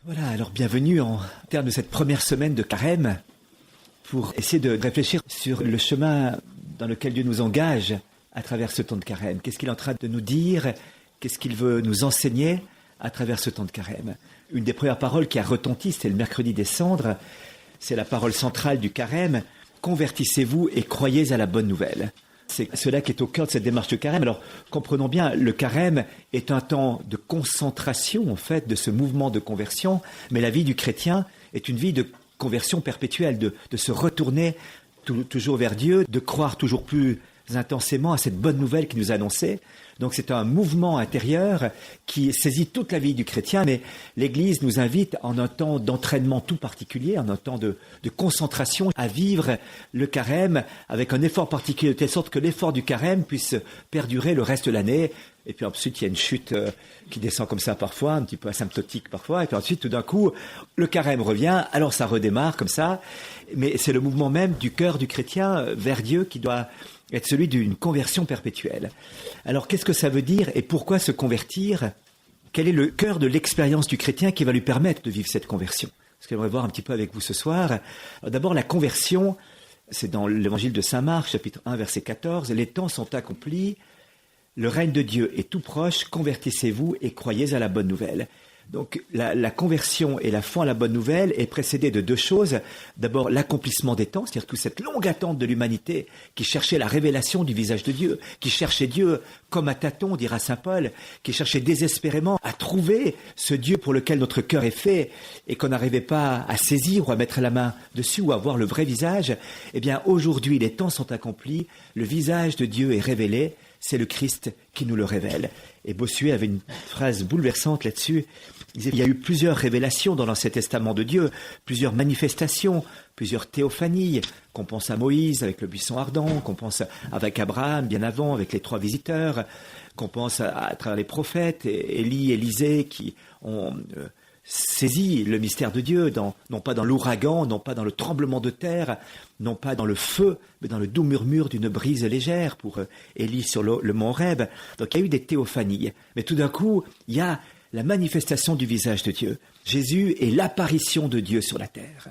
Voilà, alors bienvenue en termes de cette première semaine de Carême pour essayer de réfléchir sur le chemin dans lequel Dieu nous engage à travers ce temps de Carême. Qu'est-ce qu'il est en train de nous dire? Qu'est-ce qu'il veut nous enseigner à travers ce temps de Carême? Une des premières paroles qui a retenti, c'est le mercredi des cendres, c'est la parole centrale du Carême. Convertissez-vous et croyez à la bonne nouvelle. C'est cela qui est au cœur de cette démarche de Carême. Alors, comprenons bien, le Carême est un temps de concentration, en fait, de ce mouvement de conversion, mais la vie du chrétien est une vie de conversion perpétuelle, de se retourner toujours vers Dieu, de croire toujours plus intensément à cette bonne nouvelle qui nous a annoncée. Donc c'est un mouvement intérieur qui saisit toute la vie du chrétien, mais l'Église nous invite en un temps d'entraînement tout particulier, en un temps de concentration, à vivre le carême avec un effort particulier, de telle sorte que l'effort du carême puisse perdurer le reste de l'année. Et puis ensuite, il y a une chute qui descend comme ça parfois, un petit peu asymptotique parfois. Et puis ensuite, tout d'un coup, le carême revient, alors ça redémarre comme ça. Mais c'est le mouvement même du cœur du chrétien vers Dieu qui doit être celui d'une conversion perpétuelle. Alors, qu'est-ce que ça veut dire et pourquoi se convertir? Quel est le cœur de l'expérience du chrétien qui va lui permettre de vivre cette conversion? Ce que j'aimerais voir un petit peu avec vous ce soir. Alors, d'abord, la conversion, c'est dans l'évangile de Saint Marc, chapitre 1, verset 14. Les temps sont accomplis, le règne de Dieu est tout proche, convertissez-vous et croyez à la bonne nouvelle. Donc la conversion et la foi à la bonne nouvelle est précédée de deux choses. D'abord l'accomplissement des temps, c'est-à-dire toute cette longue attente de l'humanité qui cherchait la révélation du visage de Dieu, qui cherchait Dieu comme à tâtons, dira saint Paul, qui cherchait désespérément à trouver ce Dieu pour lequel notre cœur est fait et qu'on n'arrivait pas à saisir ou à mettre la main dessus ou à voir le vrai visage. Eh bien aujourd'hui les temps sont accomplis, le visage de Dieu est révélé, c'est le Christ qui nous le révèle. Et Bossuet avait une phrase bouleversante là-dessus. Il disait, il y a eu plusieurs révélations dans l'Ancien Testament de Dieu, plusieurs manifestations, plusieurs théophanies, qu'on pense à Moïse avec le buisson ardent, qu'on pense avec Abraham bien avant, avec les 3 visiteurs, qu'on pense à travers les prophètes, Élie, Élisée, qui ont saisi le mystère de Dieu, non pas dans l'ouragan, non pas dans le tremblement de terre, non pas dans le feu, mais dans le doux murmure d'une brise légère pour Élie sur le mont Horeb. Donc il y a eu des théophanies. Mais tout d'un coup, il y a la manifestation du visage de Dieu. Jésus est l'apparition de Dieu sur la terre.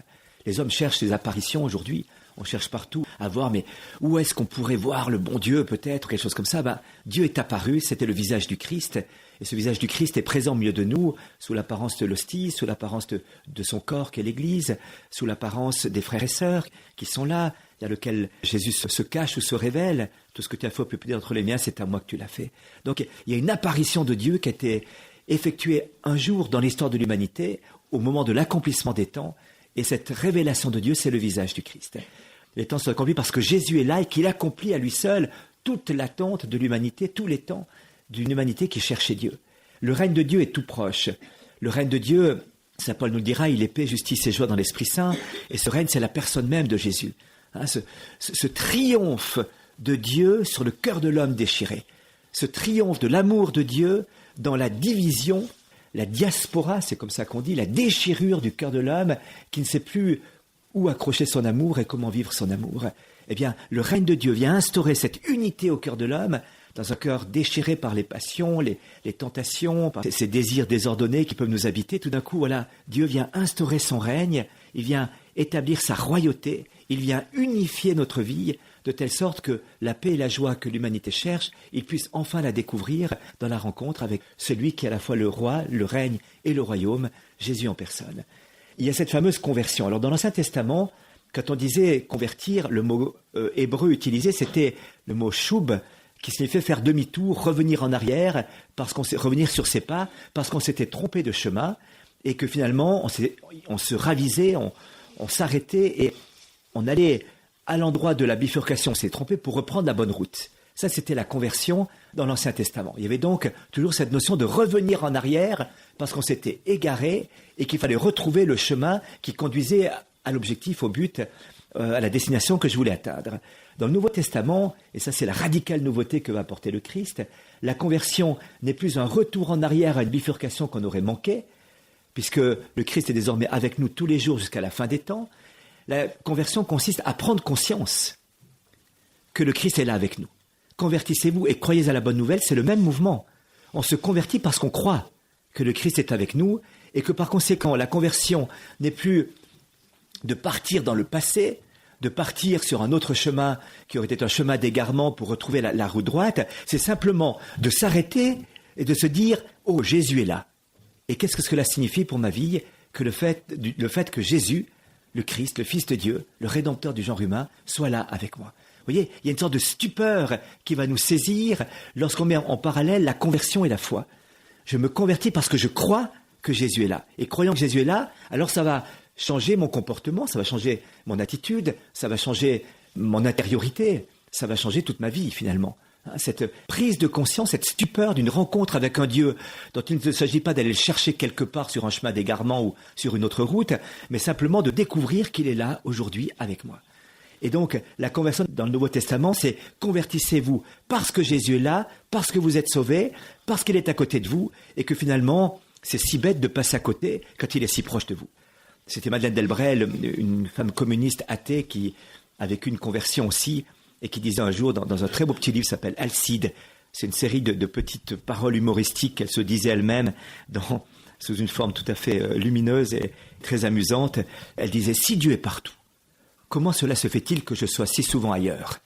Les hommes cherchent des apparitions aujourd'hui. On cherche partout à voir, mais où est-ce qu'on pourrait voir le bon Dieu peut-être, quelque chose comme ça? Dieu est apparu, c'était le visage du Christ. Et ce visage du Christ est présent au milieu de nous, sous l'apparence de l'hostie, sous l'apparence de son corps qu'est l'Église, sous l'apparence des frères et sœurs qui sont là, dans lequel Jésus se cache ou se révèle. Tout ce que tu as fait au plus petit d'entre les miens, c'est à moi que tu l'as fait. Donc il y a une apparition de Dieu qui a été effectuée un jour dans l'histoire de l'humanité, au moment de l'accomplissement des temps. Et cette révélation de Dieu, c'est le visage du Christ. Les temps sont accomplis parce que Jésus est là et qu'il accomplit à lui seul toute l'attente de l'humanité, tous les temps d'une humanité qui cherchait Dieu. Le règne de Dieu est tout proche. Le règne de Dieu, saint Paul nous le dira, il est paix, justice et joie dans l'Esprit Saint. Et ce règne, c'est la personne même de Jésus. Ce triomphe de Dieu sur le cœur de l'homme déchiré. Ce triomphe de l'amour de Dieu dans la division, la diaspora, c'est comme ça qu'on dit, la déchirure du cœur de l'homme qui ne sait plus où accrocher son amour et comment vivre son amour. Eh bien, le règne de Dieu vient instaurer cette unité au cœur de l'homme, dans un cœur déchiré par les passions, les tentations, par ces désirs désordonnés qui peuvent nous habiter. Tout d'un coup, voilà, Dieu vient instaurer son règne, il vient établir sa royauté, il vient unifier notre vie, de telle sorte que la paix et la joie que l'humanité cherche, il puisse enfin la découvrir dans la rencontre avec celui qui est à la fois le roi, le règne et le royaume, Jésus en personne. Il y a cette fameuse conversion. Alors dans l'Ancien Testament, quand on disait convertir, le mot hébreu utilisé, c'était le mot choub, qui signifie faire demi-tour, revenir en arrière, revenir sur ses pas, parce qu'on s'était trompé de chemin, et que finalement, on se ravisait, on s'arrêtait, et on allait à l'endroit de la bifurcation, on s'est trompé pour reprendre la bonne route. Ça, c'était la conversion dans l'Ancien Testament. Il y avait donc toujours cette notion de revenir en arrière, parce qu'on s'était égaré, et qu'il fallait retrouver le chemin qui conduisait à l'objectif, au but, à la destination que je voulais atteindre. Dans le Nouveau Testament, et ça c'est la radicale nouveauté que va apporter le Christ, la conversion n'est plus un retour en arrière à une bifurcation qu'on aurait manqué, puisque le Christ est désormais avec nous tous les jours jusqu'à la fin des temps. La conversion consiste à prendre conscience que le Christ est là avec nous. Convertissez-vous et croyez à la bonne nouvelle, c'est le même mouvement. On se convertit parce qu'on croit que le Christ est avec nous et que par conséquent, la conversion n'est plus de partir dans le passé, de partir sur un autre chemin qui aurait été un chemin d'égarement pour retrouver la route droite, c'est simplement de s'arrêter et de se dire « Oh, Jésus est là ». Et qu'est-ce que cela signifie pour ma vie que le fait que Jésus, le Christ, le Fils de Dieu, le Rédempteur du genre humain, soit là avec moi. Vous voyez, il y a une sorte de stupeur qui va nous saisir lorsqu'on met en parallèle la conversion et la foi. Je me convertis parce que je crois que Jésus est là. Et croyant que Jésus est là, alors ça va changer mon comportement, ça va changer mon attitude, ça va changer mon intériorité, ça va changer toute ma vie finalement. Cette prise de conscience, cette stupeur d'une rencontre avec un Dieu dont il ne s'agit pas d'aller le chercher quelque part sur un chemin d'égarement ou sur une autre route, mais simplement de découvrir qu'il est là aujourd'hui avec moi. Et donc, la conversion dans le Nouveau Testament, c'est convertissez-vous parce que Jésus est là, parce que vous êtes sauvés, parce qu'il est à côté de vous, et que finalement, c'est si bête de passer à côté quand il est si proche de vous. C'était Madeleine Delbrel, une femme communiste athée qui a vécu une conversion aussi, et qui disait un jour dans un très beau petit livre qui s'appelle Alcide, c'est une série de petites paroles humoristiques qu'elle se disait elle-même sous une forme tout à fait lumineuse et très amusante. Elle disait « Si Dieu est partout, comment cela se fait-il que je sois si souvent ailleurs ?»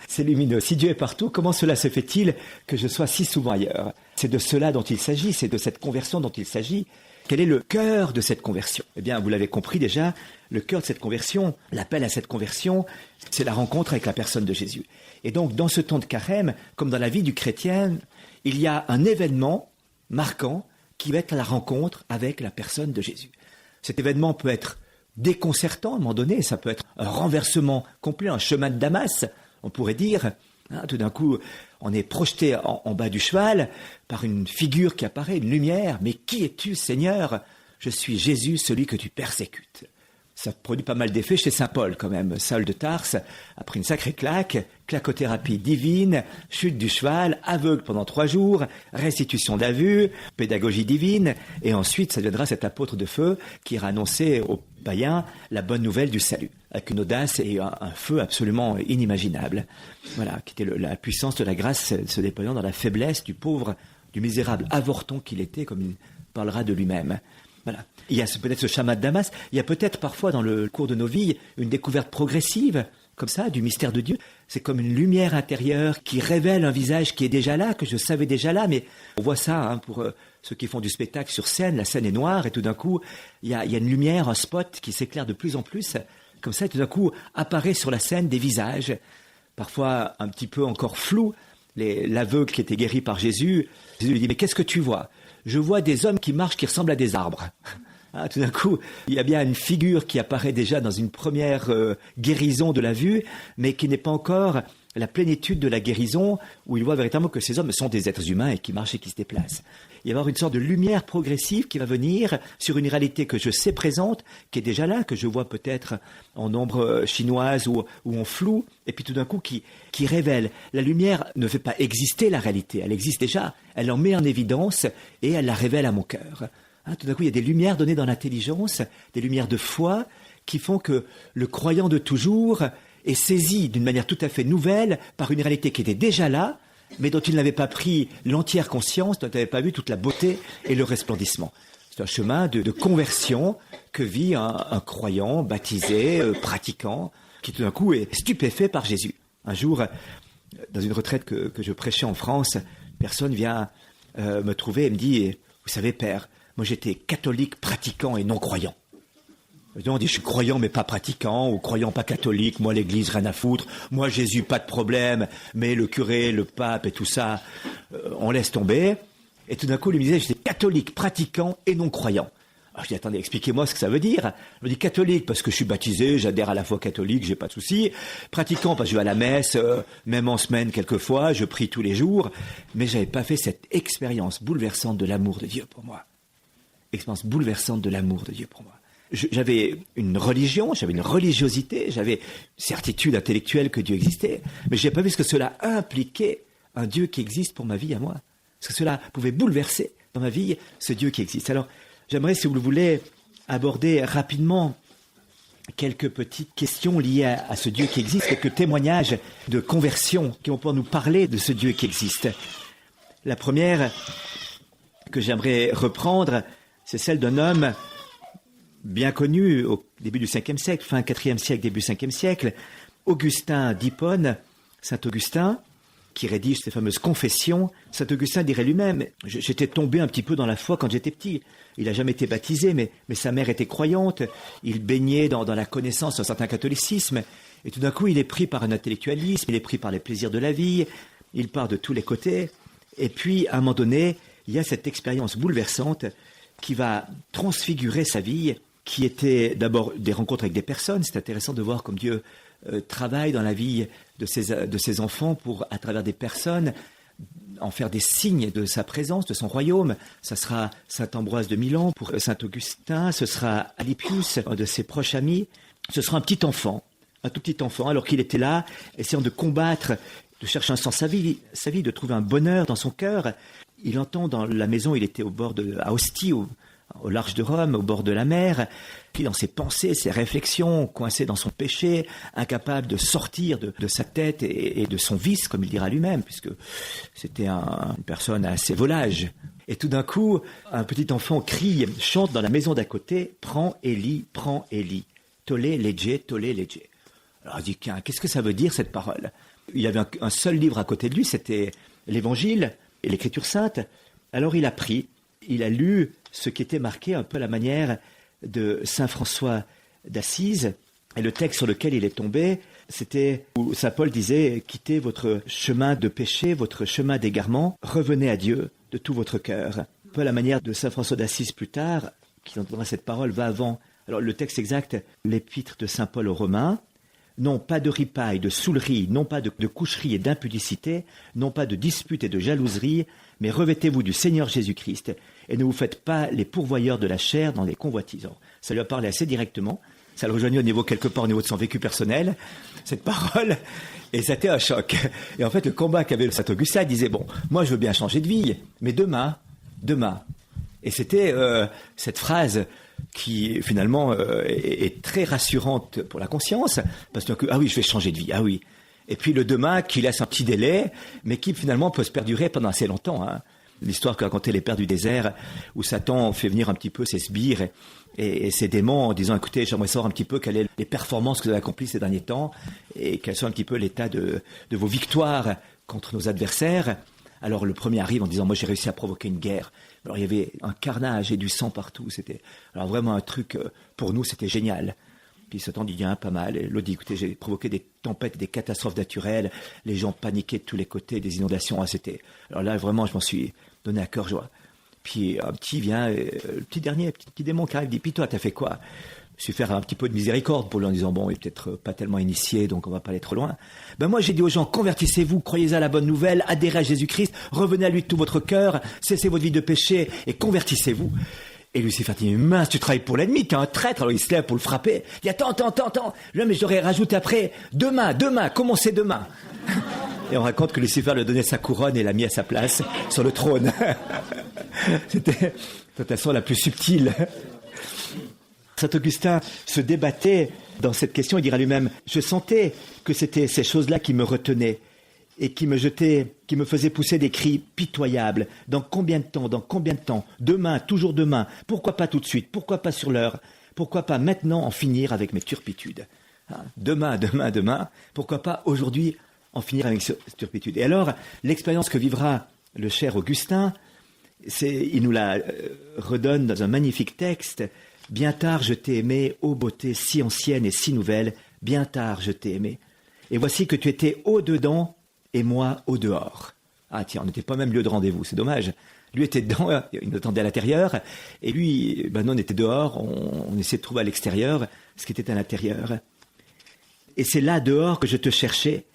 C'est lumineux. Si Dieu est partout, comment cela se fait-il que je sois si souvent ailleurs? C'est de cela dont il s'agit, c'est de cette conversion dont il s'agit. Quel est le cœur de cette conversion? Eh bien, vous l'avez compris déjà, le cœur de cette conversion, l'appel à cette conversion, c'est la rencontre avec la personne de Jésus. Et donc, dans ce temps de carême, comme dans la vie du chrétien, il y a un événement marquant qui va être la rencontre avec la personne de Jésus. Cet événement peut être déconcertant à un moment donné, ça peut être un renversement complet, un chemin de Damas, on pourrait dire. Tout d'un coup, on est projeté en bas du cheval par une figure qui apparaît, une lumière. « Mais qui es-tu, Seigneur ? Je suis Jésus, celui que tu persécutes. » Ça produit pas mal d'effets chez saint Paul quand même. Saul de Tarse a pris une sacrée claque, clacothérapie divine, chute du cheval, aveugle pendant 3 jours, restitution de la vue, pédagogie divine, et ensuite ça deviendra cet apôtre de feu qui ira annoncer aux païens la bonne nouvelle du salut, avec une audace et un feu absolument inimaginable. Voilà, qui était la puissance de la grâce se déployant dans la faiblesse du pauvre, du misérable avorton qu'il était, comme il parlera de lui-même. Voilà. Il y a peut-être ce chemin de Damas, il y a peut-être parfois dans le cours de nos vies une découverte progressive, comme ça, du mystère de Dieu. C'est comme une lumière intérieure qui révèle un visage qui est déjà là, que je savais déjà là, mais on voit ça pour ceux qui font du spectacle sur scène, la scène est noire et tout d'un coup, il y a une lumière, un spot qui s'éclaire de plus en plus, comme ça, et tout d'un coup apparaît sur la scène des visages, parfois un petit peu encore flous. L'aveugle qui était guéri par Jésus, Jésus lui dit « Mais qu'est-ce que tu vois ?» Je vois des hommes qui marchent, qui ressemblent à des arbres. Tout d'un coup, il y a bien une figure qui apparaît déjà dans une première guérison de la vue, mais qui n'est pas encore la plénitude de la guérison, où il voit véritablement que ces hommes sont des êtres humains et qui marchent et qui se déplacent. Il va y avoir une sorte de lumière progressive qui va venir sur une réalité que je sais présente, qui est déjà là, que je vois peut-être en ombre chinoise ou en flou, et puis tout d'un coup qui révèle. La lumière ne fait pas exister la réalité, elle existe déjà, elle en met en évidence et elle la révèle à mon cœur. Tout d'un coup, il y a des lumières données dans l'intelligence, des lumières de foi, qui font que le croyant de toujours est saisi d'une manière tout à fait nouvelle par une réalité qui était déjà là, mais dont il n'avait pas pris l'entière conscience, dont il n'avait pas vu toute la beauté et le resplendissement. C'est un chemin de conversion que vit un croyant baptisé, pratiquant, qui tout d'un coup est stupéfait par Jésus. Un jour, dans une retraite que je prêchais en France, une personne vient me trouver et me dit « Vous savez, Père, moi j'étais catholique, pratiquant et non croyant. » On dit « Je suis croyant mais pas pratiquant, ou croyant pas catholique, moi l'église rien à foutre, moi Jésus pas de problème, mais le curé, le pape et tout ça, on laisse tomber. » Et tout d'un coup, il me disait « J'étais catholique, pratiquant et non croyant. » Alors je dis « Attendez, expliquez-moi ce que ça veut dire. » Je me dis « Catholique parce que je suis baptisé, j'adhère à la foi catholique, j'ai pas de souci. Pratiquant parce que je vais à la messe, même en semaine quelquefois, je prie tous les jours. Mais j'avais pas fait cette expérience bouleversante de l'amour de Dieu pour moi. Expérience bouleversante de l'amour de Dieu pour moi. J'avais une religion, j'avais une religiosité, j'avais une certitude intellectuelle que Dieu existait, mais je n'avais pas vu ce que cela impliquait un Dieu qui existe pour ma vie à moi. Ce que cela pouvait bouleverser dans ma vie ce Dieu qui existe. Alors, j'aimerais, si vous le voulez, aborder rapidement quelques petites questions liées à ce Dieu qui existe, quelques témoignages de conversion qui vont pouvoir nous parler de ce Dieu qui existe. La première, que j'aimerais reprendre, c'est celle d'un homme bien connu au début du 5e siècle, fin 4e siècle, début 5e siècle, Augustin d'Hippone, Saint Augustin, qui rédige ces fameuses confessions. Saint Augustin dirait lui-même, j'étais tombé un petit peu dans la foi quand j'étais petit. Il n'a jamais été baptisé, mais sa mère était croyante. Il baignait dans la connaissance d'un certain catholicisme. Et tout d'un coup, il est pris par un intellectualisme, il est pris par les plaisirs de la vie, il part de tous les côtés. Et puis, à un moment donné, il y a cette expérience bouleversante qui va transfigurer sa vie, qui était d'abord des rencontres avec des personnes. C'est intéressant de voir comme Dieu travaille dans la vie de ses enfants pour, à travers des personnes, en faire des signes de sa présence, de son royaume. Ça sera saint Ambroise de Milan pour saint Augustin, ce sera Alypius, un de ses proches amis. Ce sera un petit enfant, un tout petit enfant, alors qu'il était là, essayant de combattre, de chercher un sens à sa vie, de trouver un bonheur dans son cœur. Il entend dans la maison, il était à Ostie, au large de Rome, au bord de la mer, puis dans ses pensées, ses réflexions, coincé dans son péché, incapable de sortir de sa tête et de son vice, comme il dira lui-même, puisque c'était une personne assez volage. Et tout d'un coup, un petit enfant crie, chante dans la maison d'à côté, « Prends Élie, tolé lege. » Alors il dit, qu'est-ce que ça veut dire cette parole? Il y avait un seul livre à côté de lui, c'était l'Évangile et l'Écriture sainte. Alors il a pris, il a lu ce qui était marqué un peu à la manière de saint François d'Assise. Et le texte sur lequel il est tombé, c'était où saint Paul disait « Quittez votre chemin de péché, votre chemin d'égarement, revenez à Dieu de tout votre cœur. » Un peu à la manière de saint François d'Assise plus tard, qui entendra cette parole, va avant. Alors le texte exact, l'épître de saint Paul aux Romains, non pas de ripaille, de saoulerie, non pas de coucherie et d'impudicité, non pas de dispute et de jalouserie, mais revêtez-vous du Seigneur Jésus-Christ et ne vous faites pas les pourvoyeurs de la chair dans les convoitises. Ça lui a parlé assez directement, ça le rejoignait quelque part au niveau de son vécu personnel, cette parole, et c'était un choc. Et en fait, le combat qu'avait saint Augustin, il disait, bon, moi je veux bien changer de vie, mais demain. Et c'était cette phrase qui finalement est très rassurante pour la conscience, parce que ah oui, je vais changer de vie, ah oui. Et puis le demain qui laisse un petit délai, mais qui finalement peut se perdurer pendant assez longtemps. L'histoire que racontaient les pères du désert, où Satan fait venir un petit peu ses sbires et ses démons en disant, écoutez, j'aimerais savoir un petit peu quelles sont les performances que vous avez accomplies ces derniers temps, et quels sont un petit peu l'état de vos victoires contre nos adversaires. Alors le premier arrive en disant, moi j'ai réussi à provoquer une guerre. Alors il y avait un carnage et du sang partout. C'était alors vraiment un truc, pour nous c'était génial. Puis Satan dit, pas mal. Et l'autre dit, écoutez, j'ai provoqué des tempêtes, des catastrophes naturelles. Les gens paniquaient de tous les côtés, des inondations. Alors là, vraiment, je m'en suis donné à cœur joie. Puis un petit vient, le petit démon qui arrive, dit, puis toi, t'as fait quoi? Je suis faire un petit peu de miséricorde pour lui en disant, bon, il est peut-être pas tellement initié, donc on va pas aller trop loin. Moi, j'ai dit aux gens, convertissez-vous, croyez à la bonne nouvelle, adhérez à Jésus-Christ, revenez à lui de tout votre cœur, cessez votre vie de péché et convertissez-vous. Et Lucifer dit, mince, tu travailles pour l'ennemi, t'es un traître. Alors il se lève pour le frapper. Il dit, attends. Là, mais je l'aurais rajouté après, demain, commencez demain. Et on raconte que Lucifer lui a donné sa couronne et l'a mis à sa place sur le trône. C'était de façon la plus subtile. Saint Augustin se débattait dans cette question, il dira lui-même, je sentais que c'était ces choses-là qui me retenaient et qui me faisaient pousser des cris pitoyables. Dans combien de temps? Demain, toujours demain. Pourquoi pas tout de suite? Pourquoi pas sur l'heure? Pourquoi pas maintenant en finir avec mes turpitudes? Demain. Pourquoi pas aujourd'hui en finir avec ces turpitudes? Et alors, l'expérience que vivra le cher Augustin, il nous la redonne dans un magnifique texte. Bien tard je t'ai aimé, ô beauté si ancienne et si nouvelle, bien tard je t'ai aimé. Et voici que tu étais au dedans et moi au dehors. Ah tiens, on n'était pas même lieu de rendez-vous, c'est dommage. Lui était dedans, il nous attendait à l'intérieur, et lui, nous on était dehors, on essayait de trouver à l'extérieur ce qui était à l'intérieur. Et c'est là dehors que je te cherchais,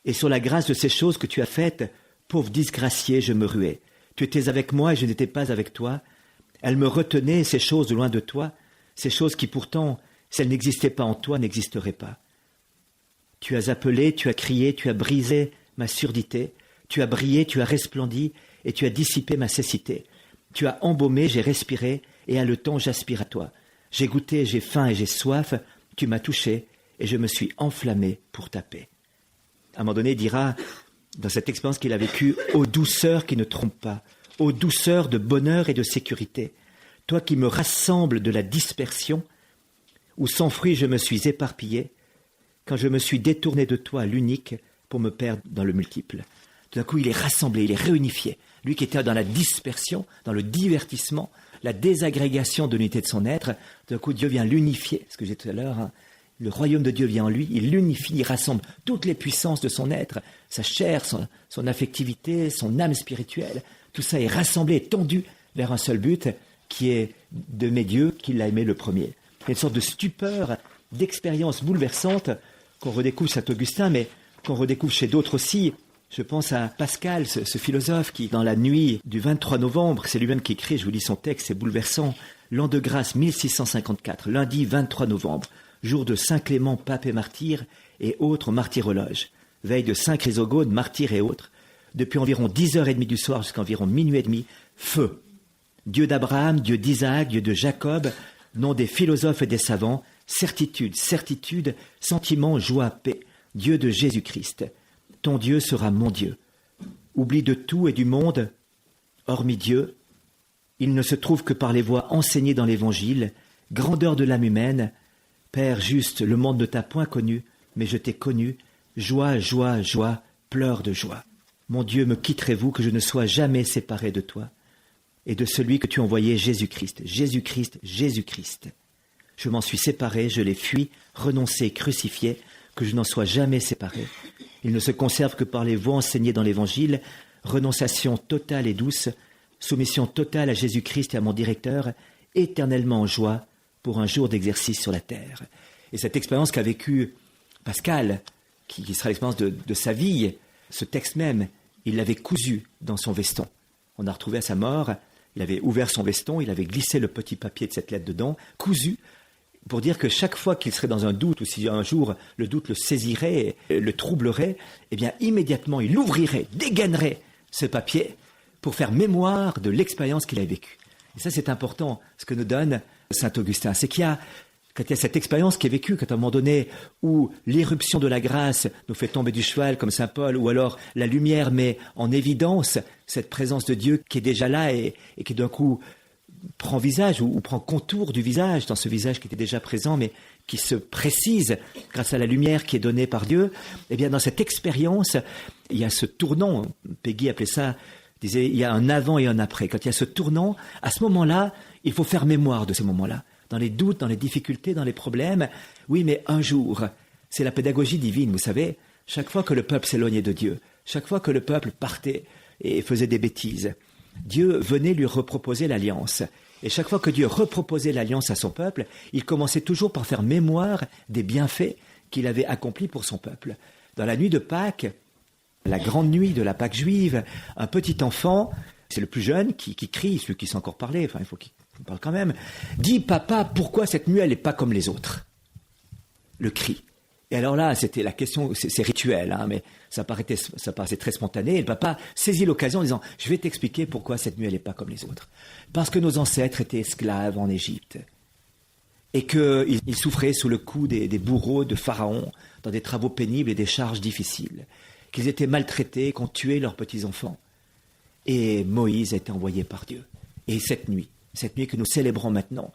et sur la grâce de ces choses que tu as faites, pauvre disgracié, je me ruais. Tu étais avec moi et je n'étais pas avec toi. Elles me retenaient, ces choses loin de toi, ces choses qui pourtant, si elles n'existaient pas en toi, n'existeraient pas. Tu as appelé, tu as crié, tu as brisé ma surdité, tu as brillé, tu as resplendi, et tu as dissipé ma cécité. Tu as embaumé, j'ai respiré, et haletant, j'aspire à toi. J'ai goûté, j'ai faim et j'ai soif, tu m'as touché, et je me suis enflammé pour ta paix. À un moment donné, il dira, dans cette expérience qu'il a vécue, ô douceur qui ne trompe pas, ô douceur de bonheur et de sécurité, toi qui me rassembles de la dispersion, où sans fruit je me suis éparpillé, quand je me suis détourné de toi l'unique pour me perdre dans le multiple. Tout d'un coup, il est rassemblé, il est réunifié. Lui qui était dans la dispersion, dans le divertissement, la désagrégation de l'unité de son être, tout d'un coup, Dieu vient l'unifier. Ce que j'ai dit tout à l'heure, hein. Le royaume de Dieu vient en lui, il l'unifie, il rassemble toutes les puissances de son être, sa chair, son affectivité, son âme spirituelle. Tout ça est rassemblé, tendu vers un seul but, qui est d'aimer Dieu, qu'il a aimé le premier. Il y a une sorte de stupeur, d'expérience bouleversante qu'on redécouvre chez Saint-Augustin, mais qu'on redécouvre chez d'autres aussi. Je pense à Pascal, ce philosophe qui, dans la nuit du 23 novembre, c'est lui-même qui écrit, je vous lis son texte, c'est bouleversant, l'an de grâce 1654, lundi 23 novembre, jour de Saint Clément, pape et martyr, et autres martyrologes, veille de Saint Chrysogone, martyr et autres, depuis environ 10h30 du soir jusqu'à environ minuit et demi, feu. Dieu d'Abraham, Dieu d'Isaac, Dieu de Jacob, nom des philosophes et des savants, certitude, certitude, sentiment, joie, paix, Dieu de Jésus-Christ. Ton Dieu sera mon Dieu. Oubli de tout et du monde, hormis Dieu, il ne se trouve que par les voies enseignées dans l'Évangile, grandeur de l'âme humaine, Père juste, le monde ne t'a point connu, mais je t'ai connu, joie, joie, joie, pleurs de joie. Mon Dieu, me quitterez-vous que je ne sois jamais séparé de toi et de celui que tu envoyais, Jésus-Christ, Jésus-Christ, Jésus-Christ. Je m'en suis séparé, je l'ai fui, renoncé, crucifié, que je n'en sois jamais séparé. Il ne se conserve que par les voies enseignées dans l'Évangile, renonciation totale et douce, soumission totale à Jésus-Christ et à mon directeur, éternellement en joie pour un jour d'exercice sur la terre. Et cette expérience qu'a vécue Pascal, qui sera l'expérience de sa vie, ce texte même, il l'avait cousu dans son veston. On a retrouvé à sa mort, il avait ouvert son veston, il avait glissé le petit papier de cette lettre dedans, cousu, pour dire que chaque fois qu'il serait dans un doute, ou si un jour le doute le saisirait, le troublerait, eh bien immédiatement il ouvrirait, dégainerait ce papier pour faire mémoire de l'expérience qu'il avait vécue. Et ça c'est important, ce que nous donne Saint-Augustin, c'est quand il y a cette expérience qui est vécue, quand à un moment donné où l'irruption de la grâce nous fait tomber du cheval comme Saint Paul, ou alors la lumière met en évidence cette présence de Dieu qui est déjà là et qui d'un coup prend visage ou prend contour du visage, dans ce visage qui était déjà présent mais qui se précise grâce à la lumière qui est donnée par Dieu, eh bien dans cette expérience, il y a ce tournant, Peggy appelait ça, disait il y a un avant et un après. Quand il y a ce tournant, à ce moment-là, il faut faire mémoire de ces moments-là. Dans les doutes, dans les difficultés, dans les problèmes. Oui, mais un jour, c'est la pédagogie divine, vous savez, chaque fois que le peuple s'éloignait de Dieu, chaque fois que le peuple partait et faisait des bêtises, Dieu venait lui reproposer l'alliance. Et chaque fois que Dieu reproposait l'alliance à son peuple, il commençait toujours par faire mémoire des bienfaits qu'il avait accomplis pour son peuple. Dans la nuit de Pâques, la grande nuit de la Pâque juive, un petit enfant, c'est le plus jeune qui crie, celui qui sait encore parler, enfin il faut qu'il parle quand même, dit « Papa, pourquoi cette nuit elle n'est pas comme les autres ?» Le cri. Et alors là, c'était la question, c'est rituel, hein, mais ça paraissait très spontané. Et le papa saisit l'occasion en disant « Je vais t'expliquer pourquoi cette nuit elle n'est pas comme les autres. Parce que nos ancêtres étaient esclaves en Égypte et qu'ils souffraient sous le coup des bourreaux de Pharaon dans des travaux pénibles et des charges difficiles, qu'ils étaient maltraités, qu'on tuait leurs petits-enfants. Et Moïse a été envoyé par Dieu. Et cette nuit que nous célébrons maintenant,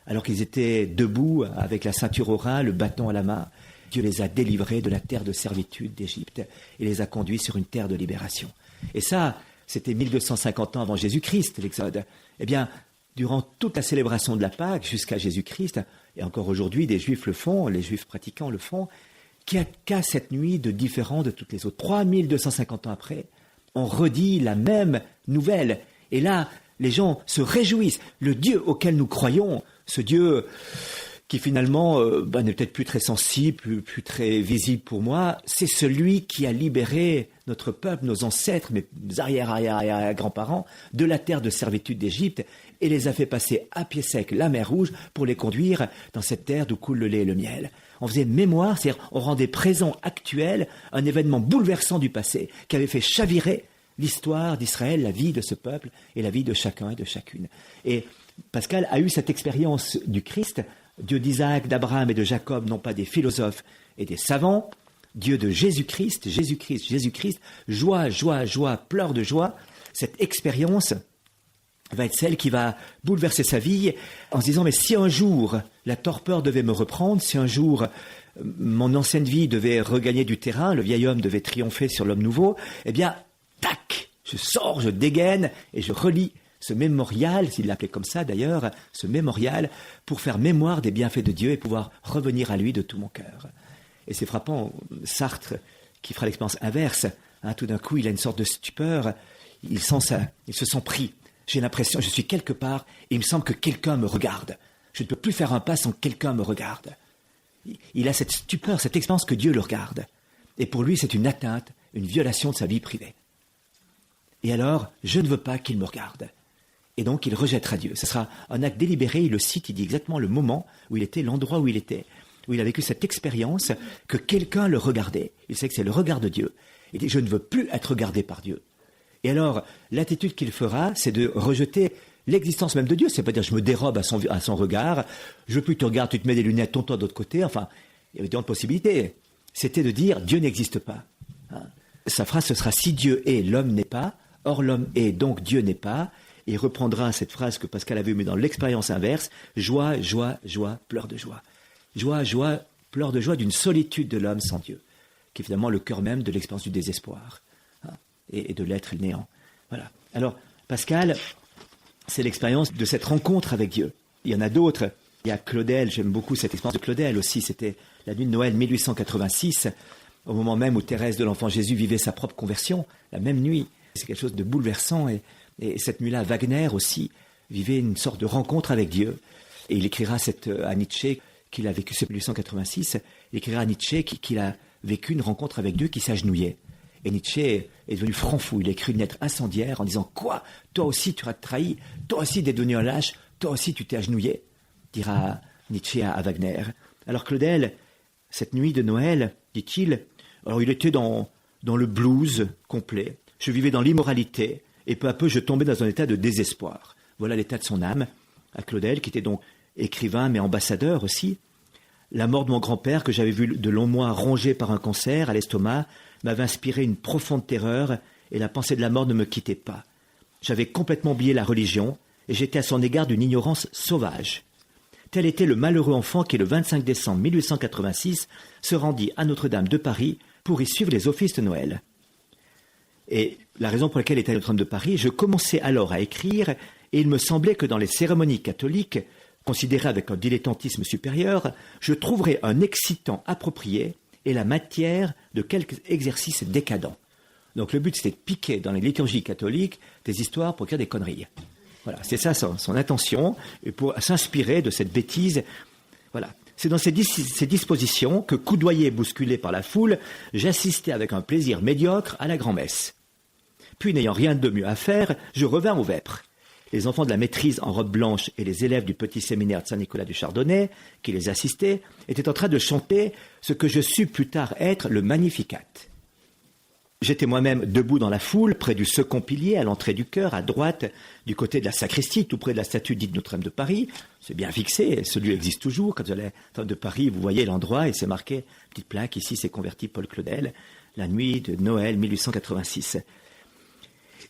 alors qu'ils étaient debout avec la ceinture au rein, le bâton à la main, Dieu les a délivrés de la terre de servitude d'Égypte et les a conduits sur une terre de libération. Et ça, c'était 1250 ans avant Jésus-Christ, l'Exode. Eh bien, durant toute la célébration de la Pâque jusqu'à Jésus-Christ, et encore aujourd'hui, des Juifs le font, les Juifs pratiquants le font, qu'a cette nuit de différent de toutes les autres. 3250 ans après, on redit la même nouvelle. Et là, les gens se réjouissent. Le Dieu auquel nous croyons, ce Dieu qui finalement n'est peut-être plus très sensible, plus très visible pour moi, c'est celui qui a libéré notre peuple, nos ancêtres, mes arrière-grands-parents, de la terre de servitude d'Égypte et les a fait passer à pied sec la mer Rouge pour les conduire dans cette terre d'où coule le lait et le miel. On faisait mémoire, c'est-à-dire on rendait présent, actuel, un événement bouleversant du passé qui avait fait chavirer l'histoire d'Israël, la vie de ce peuple et la vie de chacun et de chacune. Et Pascal a eu cette expérience du Christ, Dieu d'Isaac, d'Abraham et de Jacob, non pas des philosophes et des savants, Dieu de Jésus-Christ, Jésus-Christ, Jésus-Christ, joie, joie, joie, pleurs de joie. Cette expérience va être celle qui va bouleverser sa vie en se disant, mais si un jour la torpeur devait me reprendre, si un jour mon ancienne vie devait regagner du terrain, le vieil homme devait triompher sur l'homme nouveau, eh bien, tac, je sors, je dégaine et je relis ce mémorial, s'il l'appelait comme ça d'ailleurs, ce mémorial, pour faire mémoire des bienfaits de Dieu et pouvoir revenir à lui de tout mon cœur. Et c'est frappant, Sartre, qui fera l'expérience inverse, tout d'un coup, il a une sorte de stupeur, il se sent pris. J'ai l'impression, je suis quelque part, et il me semble que quelqu'un me regarde. Je ne peux plus faire un pas sans que quelqu'un me regarde. Il a cette stupeur, cette expérience que Dieu le regarde. Et pour lui, c'est une atteinte, une violation de sa vie privée. Et alors, je ne veux pas qu'il me regarde. Et donc, il rejettera Dieu. Ce sera un acte délibéré, il le cite, il dit exactement le moment où il était, l'endroit où il était, où il a vécu cette expérience que quelqu'un le regardait. Il sait que c'est le regard de Dieu. Il dit, je ne veux plus être regardé par Dieu. Et alors, l'attitude qu'il fera, c'est de rejeter l'existence même de Dieu. C'est pas dire, je me dérobe à son regard, je veux plus que tu regardes, tu te mets des lunettes, tourne-toi de l'autre côté. Enfin, il y avait d'autres possibilités. C'était de dire, Dieu n'existe pas. Sa phrase, ce sera, si Dieu est, l'homme n'est pas. Or, l'homme est, donc Dieu n'est pas. Et il reprendra cette phrase que Pascal avait eue, mais dans l'expérience inverse, joie, joie, joie, pleurs de joie. Joie, joie, pleurs de joie d'une solitude de l'homme sans Dieu, qui est finalement le cœur même de l'expérience du désespoir et de l'être et le néant. Voilà. Alors, Pascal, c'est l'expérience de cette rencontre avec Dieu. Il y en a d'autres. Il y a Claudel, j'aime beaucoup cette expérience de Claudel aussi. C'était la nuit de Noël 1886, au moment même où Thérèse de l'Enfant Jésus vivait sa propre conversion, la même nuit. C'est quelque chose de bouleversant. Et cette nuit-là, Wagner aussi vivait une sorte de rencontre avec Dieu. Et il écrira à Nietzsche qu'il a vécu, c'est 1886, il écrira à Nietzsche qu'il a vécu une rencontre avec Dieu qui s'agenouillait. Et Nietzsche est devenu franc fou. Il a écrit une lettre incendiaire en disant « Quoi ? Toi aussi tu as trahi, toi aussi tu es devenu un lâche, toi aussi tu t'es agenouillé », dira Nietzsche à Wagner. Alors Claudel, cette nuit de Noël, dit-il, alors il était dans le blues complet. Je vivais dans l'immoralité et peu à peu je tombais dans un état de désespoir. Voilà l'état de son âme, à Claudel, qui était donc écrivain mais ambassadeur aussi. La mort de mon grand-père, que j'avais vu de longs mois rongé par un cancer à l'estomac, m'avait inspiré une profonde terreur et la pensée de la mort ne me quittait pas. J'avais complètement oublié la religion et j'étais à son égard d'une ignorance sauvage. Tel était le malheureux enfant qui, le 25 décembre 1886, se rendit à Notre-Dame de Paris pour y suivre les offices de Noël. Et la raison pour laquelle était à Notre-Dame de Paris, je commençais alors à écrire et il me semblait que dans les cérémonies catholiques, considérées avec un dilettantisme supérieur, je trouverais un excitant approprié et la matière de quelques exercices décadents. Donc le but, c'était de piquer dans les liturgies catholiques des histoires pour écrire des conneries. Voilà, c'est ça son intention, et pour s'inspirer de cette bêtise. Voilà. C'est dans ces dispositions que, coudoyé et bousculé par la foule, j'assistais avec un plaisir médiocre à la grand-messe. Puis, n'ayant rien de mieux à faire, je revins aux vêpres. Les enfants de la maîtrise en robe blanche et les élèves du petit séminaire de Saint-Nicolas du Chardonnay, qui les assistaient, étaient en train de chanter ce que je sus plus tard être le Magnificat. J'étais moi-même debout dans la foule, près du second pilier, à l'entrée du chœur, à droite, du côté de la sacristie, tout près de la statue dite Notre-Dame de Paris. C'est bien fixé, ce lieu existe toujours. Quand vous allez à Notre-Dame de Paris, vous voyez l'endroit et c'est marqué, petite plaque, ici c'est converti Paul Claudel, la nuit de Noël 1886.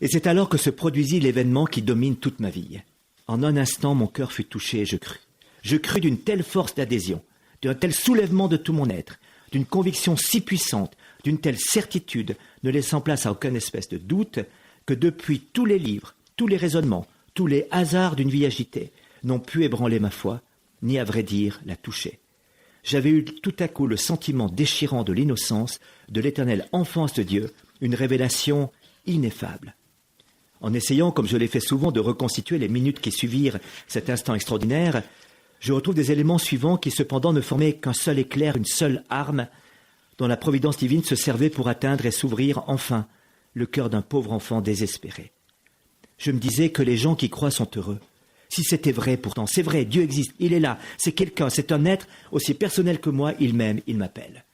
Et c'est alors que se produisit l'événement qui domine toute ma vie. En un instant, mon cœur fut touché et je crus. Je crus d'une telle force d'adhésion, d'un tel soulèvement de tout mon être, d'une conviction si puissante, d'une telle certitude, ne laissant place à aucune espèce de doute, que depuis tous les livres, tous les raisonnements, tous les hasards d'une vie agitée, n'ont pu ébranler ma foi, ni à vrai dire la toucher. J'avais eu tout à coup le sentiment déchirant de l'innocence, de l'éternelle enfance de Dieu, une révélation ineffable. En essayant, comme je l'ai fait souvent, de reconstituer les minutes qui suivirent cet instant extraordinaire, je retrouve des éléments suivants qui cependant ne formaient qu'un seul éclair, une seule arme, dont la providence divine se servait pour atteindre et s'ouvrir enfin le cœur d'un pauvre enfant désespéré. Je me disais que les gens qui croient sont heureux. Si c'était vrai pourtant, c'est vrai, Dieu existe, il est là, c'est quelqu'un, c'est un être aussi personnel que moi, il m'aime, il m'appelle.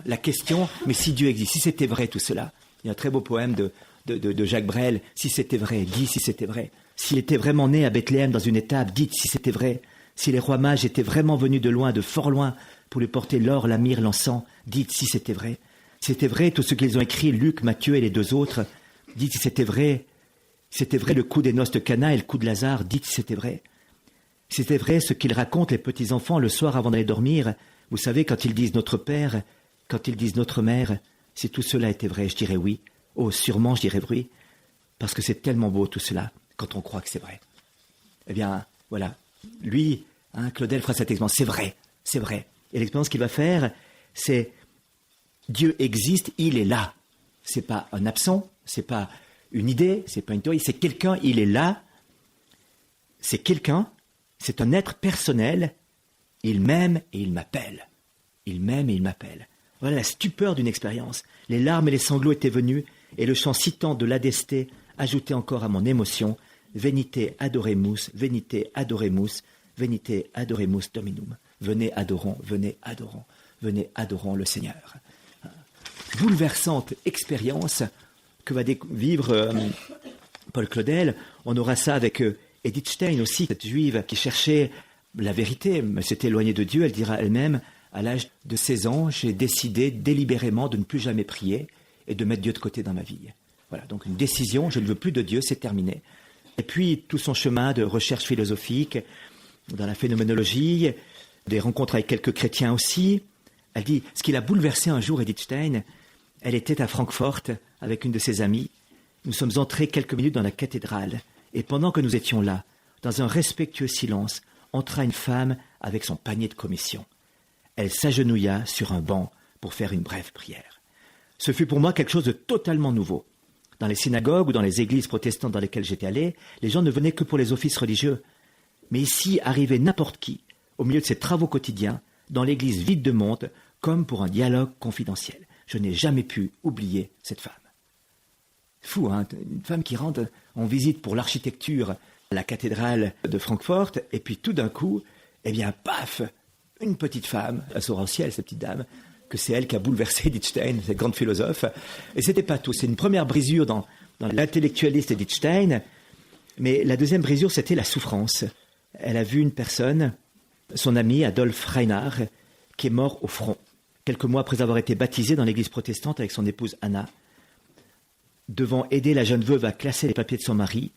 La question, mais si Dieu existe, si c'était vrai tout cela, il y a un très beau poème de Jacques Brel, si c'était vrai, dis si c'était vrai. S'il était vraiment né à Bethléem dans une étable, dites si c'était vrai. Si les rois mages étaient vraiment venus de loin, de fort loin, pour lui porter l'or, la myrrhe, l'encens, dites si c'était vrai. Si c'était vrai tout ce qu'ils ont écrit, Luc, Matthieu et les deux autres, dites si c'était vrai. C'était vrai le coup des noces de Cana et le coup de Lazare, dites si c'était vrai. C'était vrai ce qu'ils racontent les petits-enfants le soir avant d'aller dormir. Vous savez, quand ils disent notre père, quand ils disent notre mère, si tout cela était vrai, je dirais oui. Oh, sûrement, je dirais oui. Parce que c'est tellement beau tout cela, quand on croit que c'est vrai. Eh bien, voilà. Lui, Claudel fera cette expérience. C'est vrai, c'est vrai. Et l'expérience qu'il va faire, c'est Dieu existe, il est là. C'est pas un absent, c'est pas une idée, c'est pas une théorie, c'est quelqu'un, il est là. C'est quelqu'un, c'est un être personnel. Il m'aime et il m'appelle. Il m'aime et il m'appelle. Voilà la stupeur d'une expérience. Les larmes et les sanglots étaient venus, et le chant citant de l'Adesté ajoutait encore à mon émotion Venite adoremus, venite adoremus, venite adoremus Dominum. Venez adorons, venez adorons, venez adorons le Seigneur. Bouleversante expérience que va vivre Paul Claudel. On aura ça avec Edith Stein aussi, cette juive qui cherchait la vérité, mais s'était éloignée de Dieu. Elle dira elle-même, à l'âge de 16 ans, j'ai décidé délibérément de ne plus jamais prier et de mettre Dieu de côté dans ma vie. Voilà, donc une décision, je ne veux plus de Dieu, c'est terminé. Et puis tout son chemin de recherche philosophique, dans la phénoménologie, des rencontres avec quelques chrétiens aussi. Elle dit, ce qui l'a bouleversé un jour, Edith Stein, elle était à Francfort avec une de ses amies. Nous sommes entrés quelques minutes dans la cathédrale, et pendant que nous étions là, dans un respectueux silence, entra une femme avec son panier de commission. Elle s'agenouilla sur un banc pour faire une brève prière. Ce fut pour moi quelque chose de totalement nouveau. Dans les synagogues ou dans les églises protestantes dans lesquelles j'étais allé, les gens ne venaient que pour les offices religieux. Mais ici arrivait n'importe qui, au milieu de ses travaux quotidiens, dans l'église vide de monde, comme pour un dialogue confidentiel. Je n'ai jamais pu oublier cette femme. Fou, hein, une femme qui rentre en visite pour l'architecture à la cathédrale de Francfort, et puis tout d'un coup, eh bien, paf, une petite femme, elle saura au ciel, cette petite dame, que c'est elle qui a bouleversé Edith Stein, cette grande philosophe. Et c'était pas tout, c'est une première brisure dans l'intellectualiste Edith Stein, mais la deuxième brisure, c'était la souffrance. Elle a vu une personne, son ami Adolf Reinhardt, qui est mort au front, quelques mois après avoir été baptisé dans l'église protestante avec son épouse Anna. Devant aider la jeune veuve à classer les papiers de son mari,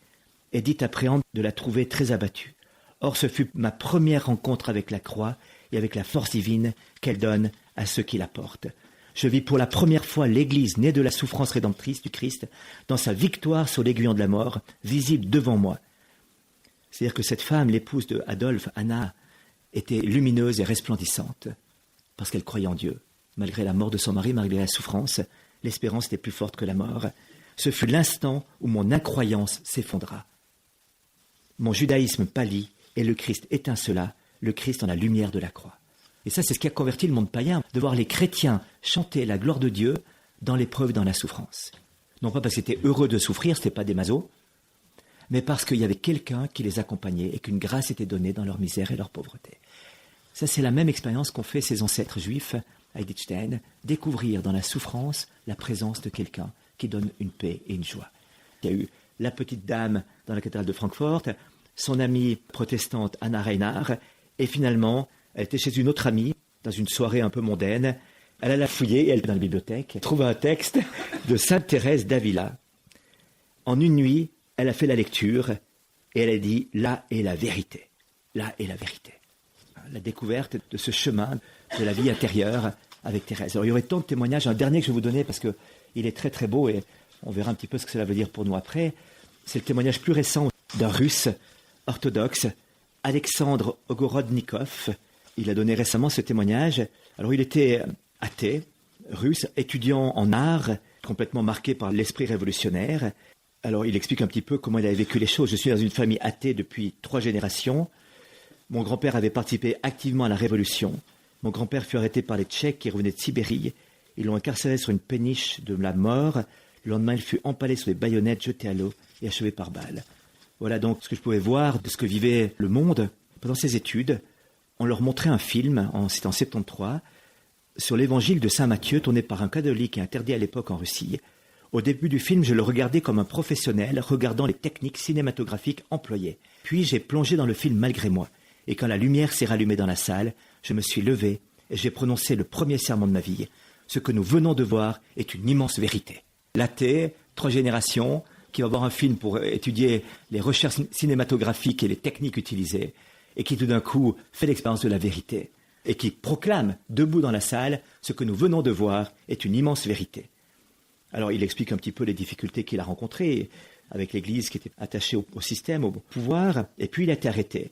Edith appréhende de la trouver très abattue. Or, ce fut ma première rencontre avec la croix et avec la force divine qu'elle donne à ceux qui la portent. Je vis pour la première fois l'Église née de la souffrance rédemptrice du Christ dans sa victoire sur l'aiguillon de la mort, visible devant moi. C'est-à-dire que cette femme, l'épouse de Adolphe, Anna, était lumineuse et resplendissante parce qu'elle croyait en Dieu. Malgré la mort de son mari, malgré la souffrance, l'espérance était plus forte que la mort. Ce fut l'instant où mon incroyance s'effondra. Mon judaïsme pâlit et le Christ étincela, le Christ en la lumière de la croix. Et ça, c'est ce qui a converti le monde païen, de voir les chrétiens chanter la gloire de Dieu dans l'épreuve, dans la souffrance. Non pas parce qu'ils étaient heureux de souffrir, ce n'était pas des masos, mais parce qu'il y avait quelqu'un qui les accompagnait et qu'une grâce était donnée dans leur misère et leur pauvreté. Ça, c'est la même expérience qu'ont fait ses ancêtres juifs à Edith Stein, découvrir dans la souffrance la présence de quelqu'un qui donne une paix et une joie. Il y a eu la petite dame dans la cathédrale de Francfort, son amie protestante Anna Reinhardt, et finalement, elle était chez une autre amie, dans une soirée un peu mondaine. Elle alla fouiller, et elle, dans la bibliothèque, trouve un texte de Sainte Thérèse d'Avila. En une nuit, elle a fait la lecture, et elle a dit « Là est la vérité. Là est la vérité. » La découverte de ce chemin de la vie intérieure avec Thérèse. Alors, il y aurait tant de témoignages. Un dernier que je vais vous donner, parce qu'il est très très beau, et on verra un petit peu ce que cela veut dire pour nous après. C'est le témoignage plus récent d'un Russe orthodoxe, Alexandre Ogorodnikov. Il a donné récemment ce témoignage. Alors, il était athée, russe, étudiant en art, complètement marqué par l'esprit révolutionnaire. Alors, il explique un petit peu comment il avait vécu les choses. Je suis dans une famille athée depuis 3 générations. Mon grand-père avait participé activement à la Révolution. Mon grand-père fut arrêté par les Tchèques qui revenaient de Sibérie. Ils l'ont incarcéré sur une péniche de la mort. Le lendemain, il fut empalé sur des baïonnettes, jeté à l'eau et achevé par balles. Voilà donc ce que je pouvais voir de ce que vivait le monde. Pendant ces études, on leur montrait un film, c'était en 73, sur l'évangile de Saint Matthieu, tourné par un catholique et interdit à l'époque en Russie. Au début du film, je le regardais comme un professionnel, regardant les techniques cinématographiques employées. Puis j'ai plongé dans le film malgré moi. Et quand la lumière s'est rallumée dans la salle, je me suis levé et j'ai prononcé le premier serment de ma vie. Ce que nous venons de voir est une immense vérité. L'athée, 3 générations, qui va voir un film pour étudier les recherches cinématographiques et les techniques utilisées, et qui tout d'un coup fait l'expérience de la vérité, et qui proclame debout dans la salle ce que nous venons de voir est une immense vérité. Alors il explique un petit peu les difficultés qu'il a rencontrées avec l'Église qui était attachée au système, au pouvoir, et puis il a été arrêté.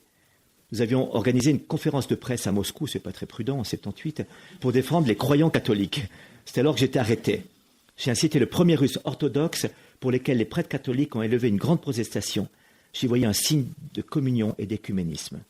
Nous avions organisé une conférence de presse à Moscou, c'est pas très prudent, en 78, pour défendre les croyants catholiques. C'est alors que j'étais arrêté. J'ai ainsi été le premier russe orthodoxe pour lequel les prêtres catholiques ont élevé une grande protestation. J'y voyais un signe de communion et d'écuménisme.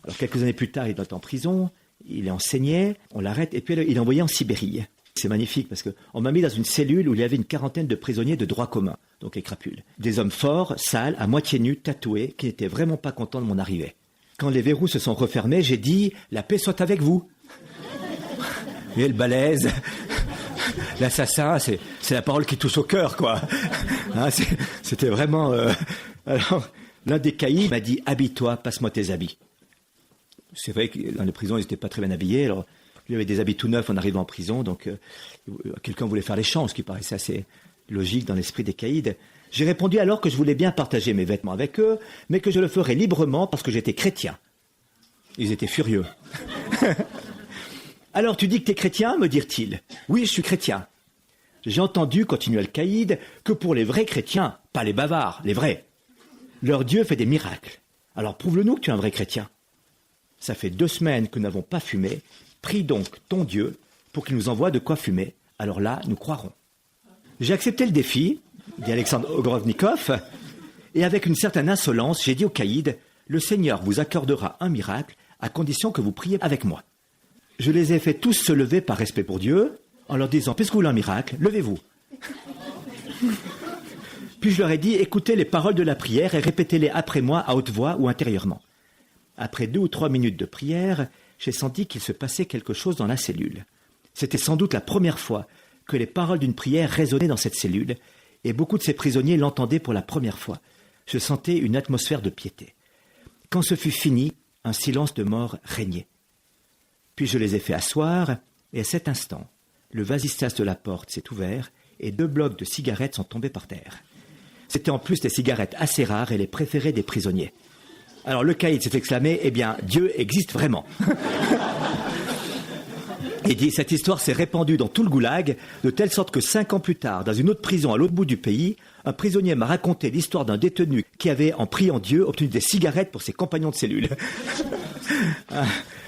Alors quelques années plus tard, il doit être en prison, il est enseigné, on l'arrête, et puis il est envoyé en Sibérie. C'est magnifique parce qu'on m'a mis dans une cellule où il y avait une quarantaine de prisonniers de droit commun, donc les crapules. Des hommes forts, sales, à moitié nus, tatoués, qui n'étaient vraiment pas contents de mon arrivée. Quand les verrous se sont refermés, j'ai dit « La paix soit avec vous ». Et le balèze, l'assassin, c'est la parole qui touche au cœur, quoi. Hein, c'était vraiment... Alors, l'un des caïds m'a dit « Habille-toi, passe-moi tes habits ». C'est vrai que dans les prisons, ils n'étaient pas très bien habillés. Alors, lui avait des habits tout neufs en arrivant en prison. Donc, quelqu'un voulait faire l'échange, ce qui paraissait assez logique dans l'esprit des caïds. J'ai répondu alors que je voulais bien partager mes vêtements avec eux, mais que je le ferais librement parce que j'étais chrétien. Ils étaient furieux. « Alors, tu dis que tu es chrétien ?» me dirent-ils. « Oui, je suis chrétien. » J'ai entendu, continua le caïd, que pour les vrais chrétiens, pas les bavards, les vrais, leur Dieu fait des miracles. Alors, prouve-le-nous que tu es un vrai chrétien. Ça fait 2 semaines que nous n'avons pas fumé. Prie donc ton Dieu pour qu'il nous envoie de quoi fumer. Alors là, nous croirons. J'ai accepté le défi, dit Alexandre Ogrovnikov, et avec une certaine insolence, j'ai dit au caïd, le Seigneur vous accordera un miracle à condition que vous priez avec moi. Je les ai fait tous se lever par respect pour Dieu, en leur disant, puisque vous voulez un miracle, levez-vous. Puis je leur ai dit, écoutez les paroles de la prière et répétez-les après moi à haute voix ou intérieurement. Après 2 ou 3 minutes de prière, j'ai senti qu'il se passait quelque chose dans la cellule. C'était sans doute la première fois que les paroles d'une prière résonnaient dans cette cellule, et beaucoup de ces prisonniers l'entendaient pour la première fois. Je sentais une atmosphère de piété. Quand ce fut fini, un silence de mort régnait. Puis je les ai fait asseoir, et à cet instant, le vasistas de la porte s'est ouvert, et 2 blocs de cigarettes sont tombés par terre. C'était en plus des cigarettes assez rares et les préférées des prisonniers. Alors le caïd s'est exclamé, eh bien, Dieu existe vraiment. Et dit, cette histoire s'est répandue dans tout le goulag, de telle sorte que 5 ans plus tard, dans une autre prison à l'autre bout du pays, un prisonnier m'a raconté l'histoire d'un détenu qui avait, en priant Dieu, obtenu des cigarettes pour ses compagnons de cellule.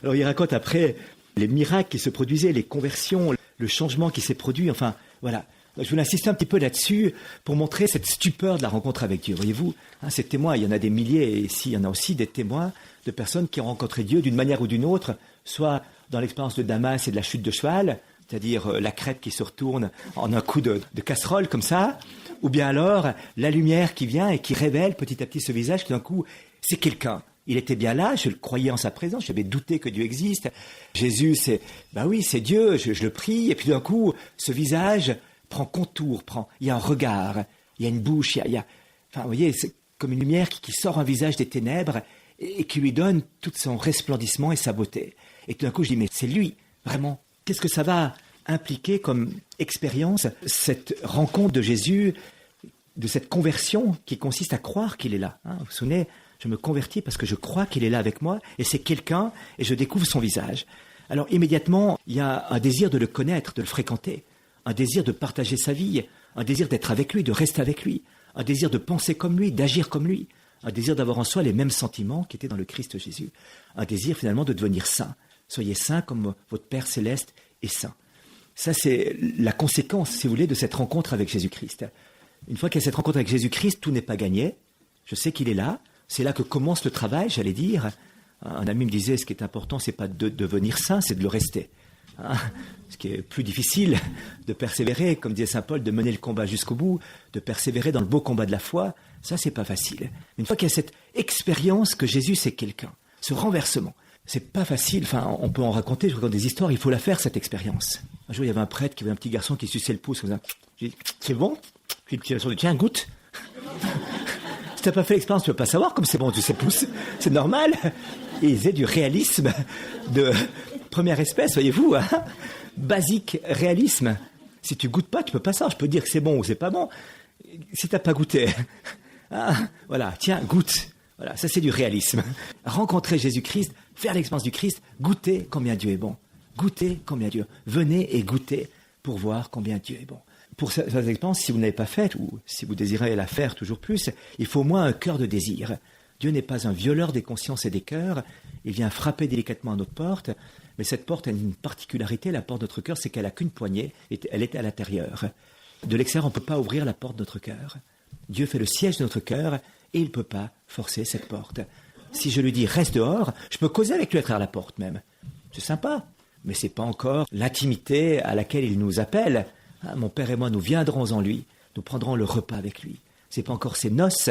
Alors il raconte après les miracles qui se produisaient, les conversions, le changement qui s'est produit, enfin, voilà. Je voulais insister un petit peu là-dessus pour montrer cette stupeur de la rencontre avec Dieu. Voyez-vous, ces témoins, il y en a des milliers, et ici, il y en a aussi des témoins de personnes qui ont rencontré Dieu d'une manière ou d'une autre, soit dans l'expérience de Damas et de la chute de cheval, c'est-à-dire la crête qui se retourne en un coup de casserole comme ça, ou bien alors la lumière qui vient et qui révèle petit à petit ce visage, qui d'un coup, c'est quelqu'un. Il était bien là, je le croyais en sa présence, j'avais douté que Dieu existe. Jésus, c'est Dieu, je le prie, et puis d'un coup, ce visage prend contour, il y a un regard, il y a une bouche, enfin, vous voyez, c'est comme une lumière qui sort un visage des ténèbres et qui lui donne tout son resplendissement et sa beauté. Et tout d'un coup, je dis, mais c'est lui, vraiment. Qu'est-ce que ça va impliquer comme expérience, cette rencontre de Jésus, de cette conversion qui consiste à croire qu'il est là. Vous vous souvenez, je me convertis parce que je crois qu'il est là avec moi et c'est quelqu'un et je découvre son visage. Alors immédiatement, il y a un désir de le connaître, de le fréquenter. Un désir de partager sa vie, un désir d'être avec lui, de rester avec lui, un désir de penser comme lui, d'agir comme lui, un désir d'avoir en soi les mêmes sentiments qui étaient dans le Christ Jésus, un désir finalement de devenir saint. Soyez saints comme votre Père céleste est saint. Ça, c'est la conséquence, si vous voulez, de cette rencontre avec Jésus-Christ. Une fois qu'il y a cette rencontre avec Jésus-Christ, tout n'est pas gagné. Je sais qu'il est là. C'est là que commence le travail, j'allais dire. Un ami me disait, ce qui est important, c'est pas de devenir saint, c'est de le rester. Ce qui est plus difficile de persévérer, comme disait saint Paul, de mener le combat jusqu'au bout, de persévérer dans le beau combat de la foi, ça c'est pas facile. Mais une fois qu'il y a cette expérience que Jésus c'est quelqu'un, ce renversement, c'est pas facile, enfin on peut en raconter, je raconte des histoires, il faut la faire cette expérience. Un jour il y avait un prêtre qui avait un petit garçon qui suçait le pouce comme ça. J'ai dit, c'est bon? Puis le petit garçon dit, tiens, goûte. Si t'as pas fait l'expérience, tu peux pas savoir comme c'est bon, tu sais le pouce, c'est normal. Et il faisait du réalisme de première espèce, voyez-vous, basique réalisme. Si tu goûtes pas, tu peux pas savoir. Je peux dire que c'est bon ou c'est pas bon. Si tu n'as pas goûté, voilà, tiens, goûte. Voilà, ça c'est du réalisme. Rencontrer Jésus-Christ, faire l'expérience du Christ, goûter combien Dieu est bon. Goûter combien Dieu. Venez et goûtez pour voir combien Dieu est bon. Pour cette expérience, si vous ne l'avez pas faite, ou si vous désirez la faire toujours plus, il faut au moins un cœur de désir. Dieu n'est pas un violeur des consciences et des cœurs. Il vient frapper délicatement à notre porte. Mais cette porte a une particularité, la porte de notre cœur, c'est qu'elle n'a qu'une poignée, et elle est à l'intérieur. De l'extérieur, on ne peut pas ouvrir la porte de notre cœur. Dieu fait le siège de notre cœur, et il ne peut pas forcer cette porte. Si je lui dis « reste dehors », je peux causer avec lui à travers la porte même. C'est sympa, mais ce n'est pas encore l'intimité à laquelle il nous appelle. Mon Père et moi, nous viendrons en lui, nous prendrons le repas avec lui. Ce n'est pas encore ces noces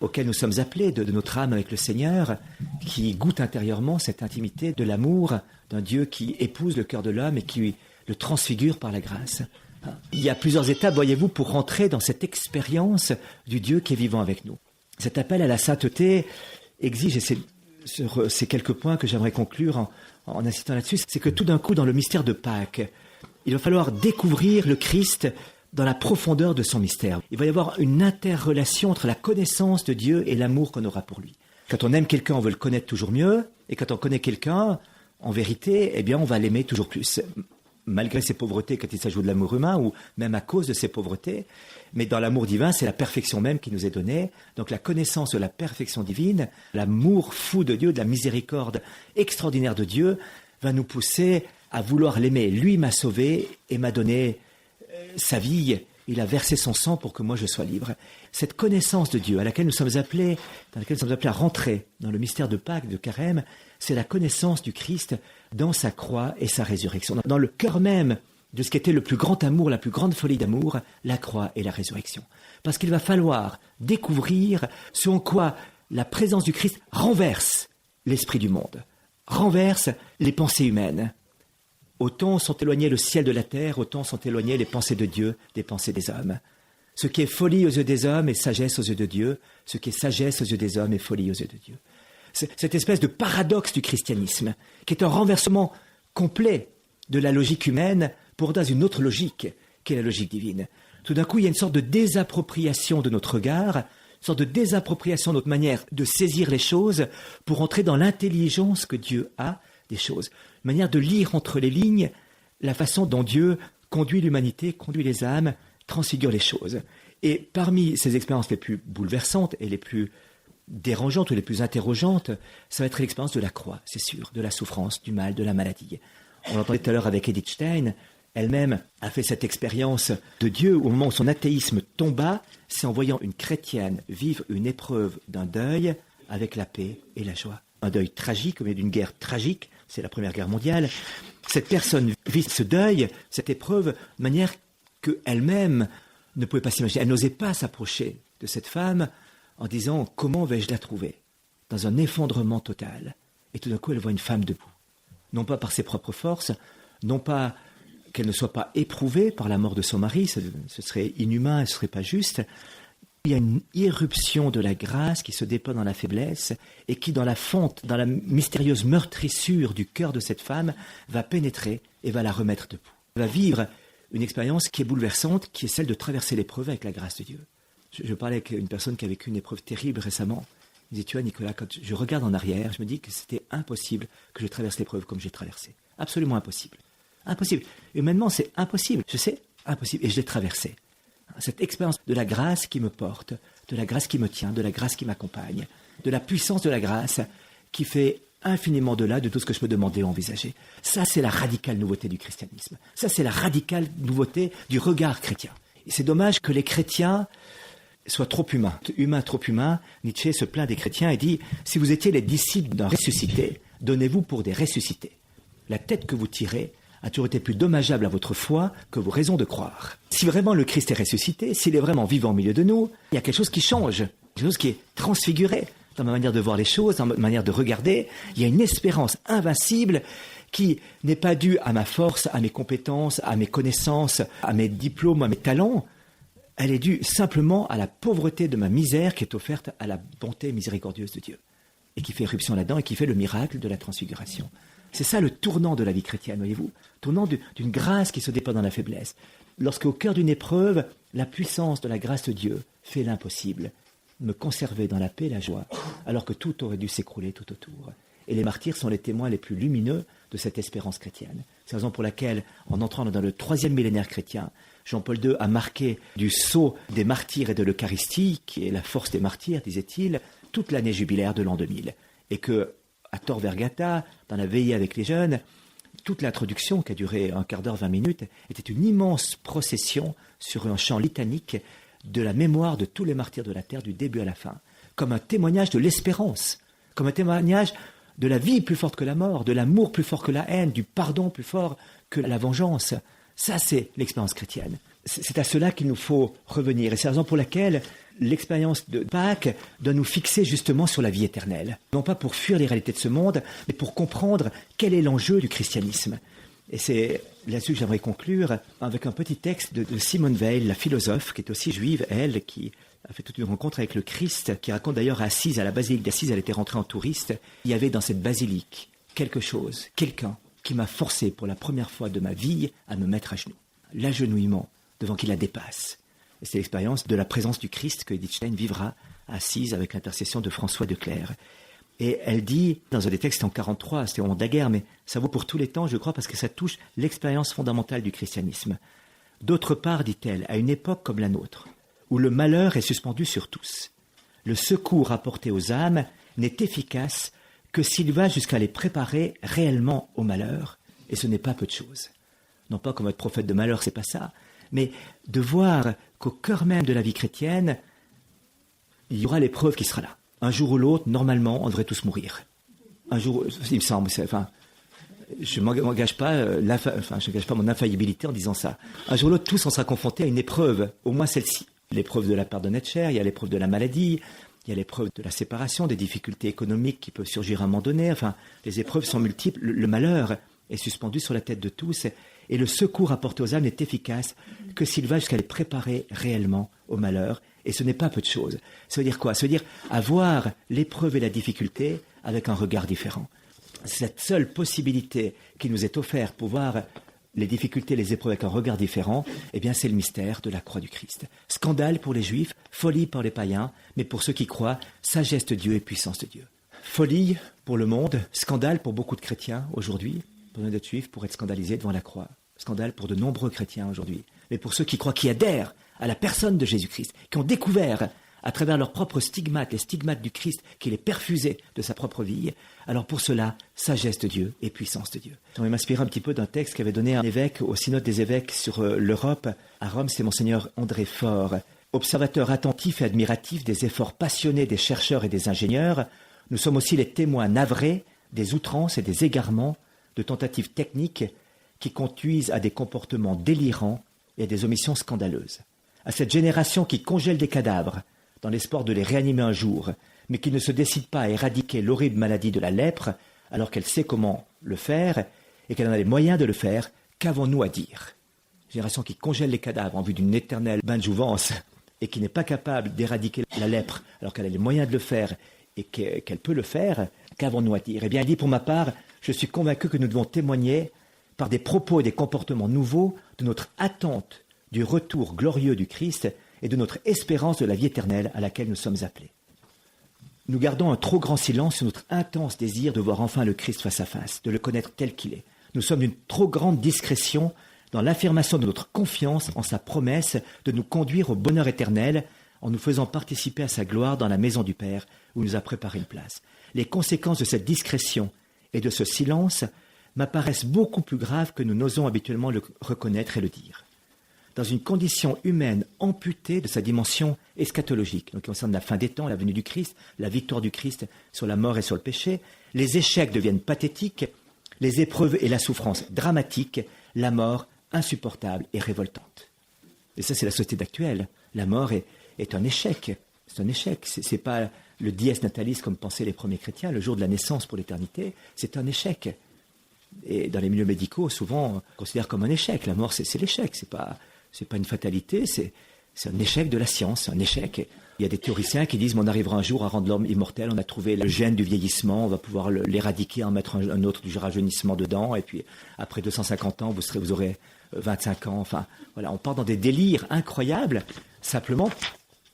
auxquelles nous sommes appelés de notre âme avec le Seigneur, qui goûtent intérieurement cette intimité de l'amour d'un Dieu qui épouse le cœur de l'homme et qui le transfigure par la grâce. Il y a plusieurs étapes, voyez-vous, pour rentrer dans cette expérience du Dieu qui est vivant avec nous. Cet appel à la sainteté exige, et c'est sur ces quelques points que j'aimerais conclure en insistant là-dessus, c'est que tout d'un coup, dans le mystère de Pâques, il va falloir découvrir le Christ dans la profondeur de son mystère. Il va y avoir une interrelation entre la connaissance de Dieu et l'amour qu'on aura pour lui. Quand on aime quelqu'un, on veut le connaître toujours mieux, et quand on connaît quelqu'un, en vérité, eh bien, on va l'aimer toujours plus, malgré ses pauvretés quand il s'agit de l'amour humain, ou même à cause de ses pauvretés. Mais dans l'amour divin, c'est la perfection même qui nous est donnée. Donc la connaissance de la perfection divine, l'amour fou de Dieu, de la miséricorde extraordinaire de Dieu, va nous pousser à vouloir l'aimer. Lui m'a sauvé et m'a donné sa vie. Il a versé son sang pour que moi je sois libre. Cette connaissance de Dieu dans laquelle nous sommes appelés à rentrer dans le mystère de Pâques, de Carême, c'est la connaissance du Christ dans sa croix et sa résurrection. Dans le cœur même de ce qui était le plus grand amour, la plus grande folie d'amour, la croix et la résurrection. Parce qu'il va falloir découvrir ce en quoi la présence du Christ renverse l'esprit du monde, renverse les pensées humaines. Autant sont éloignés le ciel de la terre, autant sont éloignés les pensées de Dieu des pensées des hommes. Ce qui est folie aux yeux des hommes est sagesse aux yeux de Dieu, ce qui est sagesse aux yeux des hommes est folie aux yeux de Dieu. Cette espèce de paradoxe du christianisme, qui est un renversement complet de la logique humaine pour dans une autre logique, qui est la logique divine. Tout d'un coup, il y a une sorte de désappropriation de notre regard, une sorte de désappropriation de notre manière de saisir les choses pour entrer dans l'intelligence que Dieu a des choses. Une manière de lire entre les lignes la façon dont Dieu conduit l'humanité, conduit les âmes, transfigure les choses. Et parmi ces expériences les plus bouleversantes et les plus dérangeantes ou les plus interrogeantes, ça va être l'expérience de la croix, c'est sûr, de la souffrance, du mal, de la maladie. On l'entendait tout à l'heure avec Edith Stein, elle-même a fait cette expérience de Dieu au moment où son athéisme tomba, c'est en voyant une chrétienne vivre une épreuve d'un deuil avec la paix et la joie. Un deuil tragique, au milieu d'une guerre tragique, c'est la Première Guerre mondiale. Cette personne vit ce deuil, cette épreuve, de manière qu'elle-même ne pouvait pas s'imaginer. Elle n'osait pas s'approcher de cette femme en disant « Comment vais-je la trouver ?» dans un effondrement total. Et tout d'un coup, elle voit une femme debout. Non pas par ses propres forces, non pas qu'elle ne soit pas éprouvée par la mort de son mari, ce serait inhumain, ce ne serait pas juste. Il y a une irruption de la grâce qui se déploie dans la faiblesse et qui, dans la fente, dans la mystérieuse meurtrissure du cœur de cette femme, va pénétrer et va la remettre debout. Elle va vivre une expérience qui est bouleversante, qui est celle de traverser l'épreuve avec la grâce de Dieu. Je parlais avec une personne qui a vécu une épreuve terrible récemment. Il me dit, tu vois Nicolas, quand je regarde en arrière, je me dis que c'était impossible que je traverse l'épreuve comme j'ai traversé. Absolument impossible. Impossible. Humainement, c'est impossible. Je sais, impossible. Et je l'ai traversé. Cette expérience de la grâce qui me porte, de la grâce qui me tient, de la grâce qui m'accompagne, de la puissance de la grâce qui fait infiniment au-delà de tout ce que je peux demander ou envisager. Ça, c'est la radicale nouveauté du christianisme. Ça, c'est la radicale nouveauté du regard chrétien. Et c'est dommage que les chrétiens soient trop humains. Trop humains. Nietzsche se plaint des chrétiens et dit « Si vous étiez les disciples d'un ressuscité, donnez-vous pour des ressuscités. La tête que vous tirez a toujours été plus dommageable à votre foi que vos raisons de croire. Si vraiment le Christ est ressuscité, s'il est vraiment vivant au milieu de nous, il y a quelque chose qui change, quelque chose qui est transfiguré dans ma manière de voir les choses, dans ma manière de regarder. Il y a une espérance invincible qui n'est pas due à ma force, à mes compétences, à mes connaissances, à mes diplômes, à mes talents. Elle est due simplement à la pauvreté de ma misère qui est offerte à la bonté miséricordieuse de Dieu et qui fait éruption là-dedans et qui fait le miracle de la transfiguration. C'est ça le tournant de la vie chrétienne, voyez-vous, tournant d'une grâce qui se déploie dans la faiblesse. lorsqu'au cœur d'une épreuve, la puissance de la grâce de Dieu fait l'impossible, me conserver dans la paix et la joie, alors que tout aurait dû s'écrouler tout autour. Et les martyrs sont les témoins les plus lumineux de cette espérance chrétienne. C'est la raison pour laquelle, en entrant dans le 3e millénaire chrétien, Jean-Paul II a marqué du sceau des martyrs et de l'Eucharistie, qui est la force des martyrs, disait-il, toute l'année jubilaire de l'an 2000. Et que, à Tor Vergata, dans la veillée avec les jeunes, toute l'introduction, qui a duré un quart d'heure, 20 minutes, était une immense procession sur un chant litanique de la mémoire de tous les martyrs de la terre du début à la fin, comme un témoignage de l'espérance, comme un témoignage de la vie plus forte que la mort, de l'amour plus fort que la haine, du pardon plus fort que la vengeance. Ça, c'est l'expérience chrétienne. C'est à cela qu'il nous faut revenir. Et c'est la raison pour laquelle l'expérience de Pâques doit nous fixer justement sur la vie éternelle. Non pas pour fuir les réalités de ce monde, mais pour comprendre quel est l'enjeu du christianisme. Et c'est là-dessus que j'aimerais conclure avec un petit texte de Simone Weil, la philosophe, qui est aussi juive, elle, qui a fait toute une rencontre avec le Christ, qui raconte d'ailleurs à Assise, à la basilique d'Assise, elle était rentrée en touriste. Il y avait dans cette basilique quelque chose, quelqu'un qui m'a forcé pour la première fois de ma vie à me mettre à genoux. L'agenouillement devant qui la dépasse. Et c'est l'expérience de la présence du Christ que Edith Stein vivra à Assise avec l'intercession de François de Clercq. Et elle dit, dans un des textes en 1943, c'était au moment de la guerre, mais ça vaut pour tous les temps, je crois, parce que ça touche l'expérience fondamentale du christianisme. D'autre part, dit-elle, à une époque comme la nôtre, où le malheur est suspendu sur tous, le secours apporté aux âmes n'est efficace que s'il va jusqu'à les préparer réellement au malheur, et ce n'est pas peu de choses. Non pas comme être prophète de malheur, c'est pas ça, mais de voir qu'au cœur même de la vie chrétienne, il y aura l'épreuve qui sera là. Un jour ou l'autre, normalement, on devrait tous mourir. Un jour, il me semble, je n'engage pas mon infaillibilité en disant ça. Un jour ou l'autre, tous on sera confrontés à une épreuve, au moins celle-ci. L'épreuve de la perte de notre chair, il y a l'épreuve de la maladie, il y a l'épreuve de la séparation, des difficultés économiques qui peuvent surgir à un moment donné. Enfin, les épreuves sont multiples. Le malheur est suspendu sur la tête de tous et le secours apporté aux âmes n'est efficace que s'il va jusqu'à les préparer réellement au malheur. Et ce n'est pas peu de choses. Ça veut dire quoi? Ça veut dire avoir l'épreuve et la difficulté avec un regard différent. Cette seule possibilité qui nous est offerte pour voir les difficultés, les épreuves avec un regard différent, eh bien c'est le mystère de la croix du Christ. Scandale pour les Juifs, folie pour les païens, mais pour ceux qui croient, sagesse de Dieu et puissance de Dieu. Folie pour le monde, scandale pour beaucoup de chrétiens aujourd'hui, pour d'être juifs, pour être scandalisés devant la croix. Scandale pour de nombreux chrétiens aujourd'hui. Mais pour ceux qui croient, qui adhèrent à la personne de Jésus-Christ, qui ont découvert à travers leurs propres stigmates, les stigmates du Christ, qu'il est perfusé de sa propre vie, alors pour cela, sagesse de Dieu et puissance de Dieu. On va m'inspirer un petit peu d'un texte qu'avait donné un évêque au synode des évêques sur l'Europe. À Rome, c'est Monseigneur André Faure. Observateur attentif et admiratif des efforts passionnés des chercheurs et des ingénieurs, nous sommes aussi les témoins navrés des outrances et des égarements, de tentatives techniques qui conduisent à des comportements délirants et à des omissions scandaleuses. À cette génération qui congèle des cadavres, dans l'espoir de les réanimer un jour, mais qui ne se décide pas à éradiquer l'horrible maladie de la lèpre, alors qu'elle sait comment le faire et qu'elle en a les moyens de le faire, qu'avons-nous à dire? Génération qui congèle les cadavres en vue d'une éternelle bain de jouvence et qui n'est pas capable d'éradiquer la lèpre, alors qu'elle a les moyens de le faire et qu'elle peut le faire, qu'avons-nous à dire? Eh bien, elle dit, pour ma part, je suis convaincu que nous devons témoigner par des propos et des comportements nouveaux de notre attente du retour glorieux du Christ et de notre espérance de la vie éternelle à laquelle nous sommes appelés. Nous gardons un trop grand silence sur notre intense désir de voir enfin le Christ face à face, de le connaître tel qu'il est. Nous sommes d'une trop grande discrétion dans l'affirmation de notre confiance en sa promesse de nous conduire au bonheur éternel en nous faisant participer à sa gloire dans la maison du Père où il nous a préparé une place. Les conséquences de cette discrétion et de ce silence m'apparaissent beaucoup plus graves que nous n'osons habituellement le reconnaître et le dire. Dans une condition humaine amputée de sa dimension eschatologique, donc qui concerne la fin des temps, la venue du Christ, la victoire du Christ sur la mort et sur le péché, les échecs deviennent pathétiques, les épreuves et la souffrance dramatiques, la mort insupportable et révoltante. Et ça, c'est la société actuelle. La mort est un échec. C'est un échec. C'est pas le dies natalis comme pensaient les premiers chrétiens, le jour de la naissance pour l'éternité. C'est un échec. Et dans les milieux médicaux, souvent, on considère comme un échec. La mort, c'est l'échec. C'est pas une fatalité, c'est un échec de la science, c'est un échec. Il y a des théoriciens qui disent on arrivera un jour à rendre l'homme immortel, on a trouvé le gène du vieillissement, on va pouvoir l'éradiquer, en mettre un autre du rajeunissement dedans, et puis après 250 ans, vous aurez 25 ans. Enfin, voilà, on part dans des délires incroyables, simplement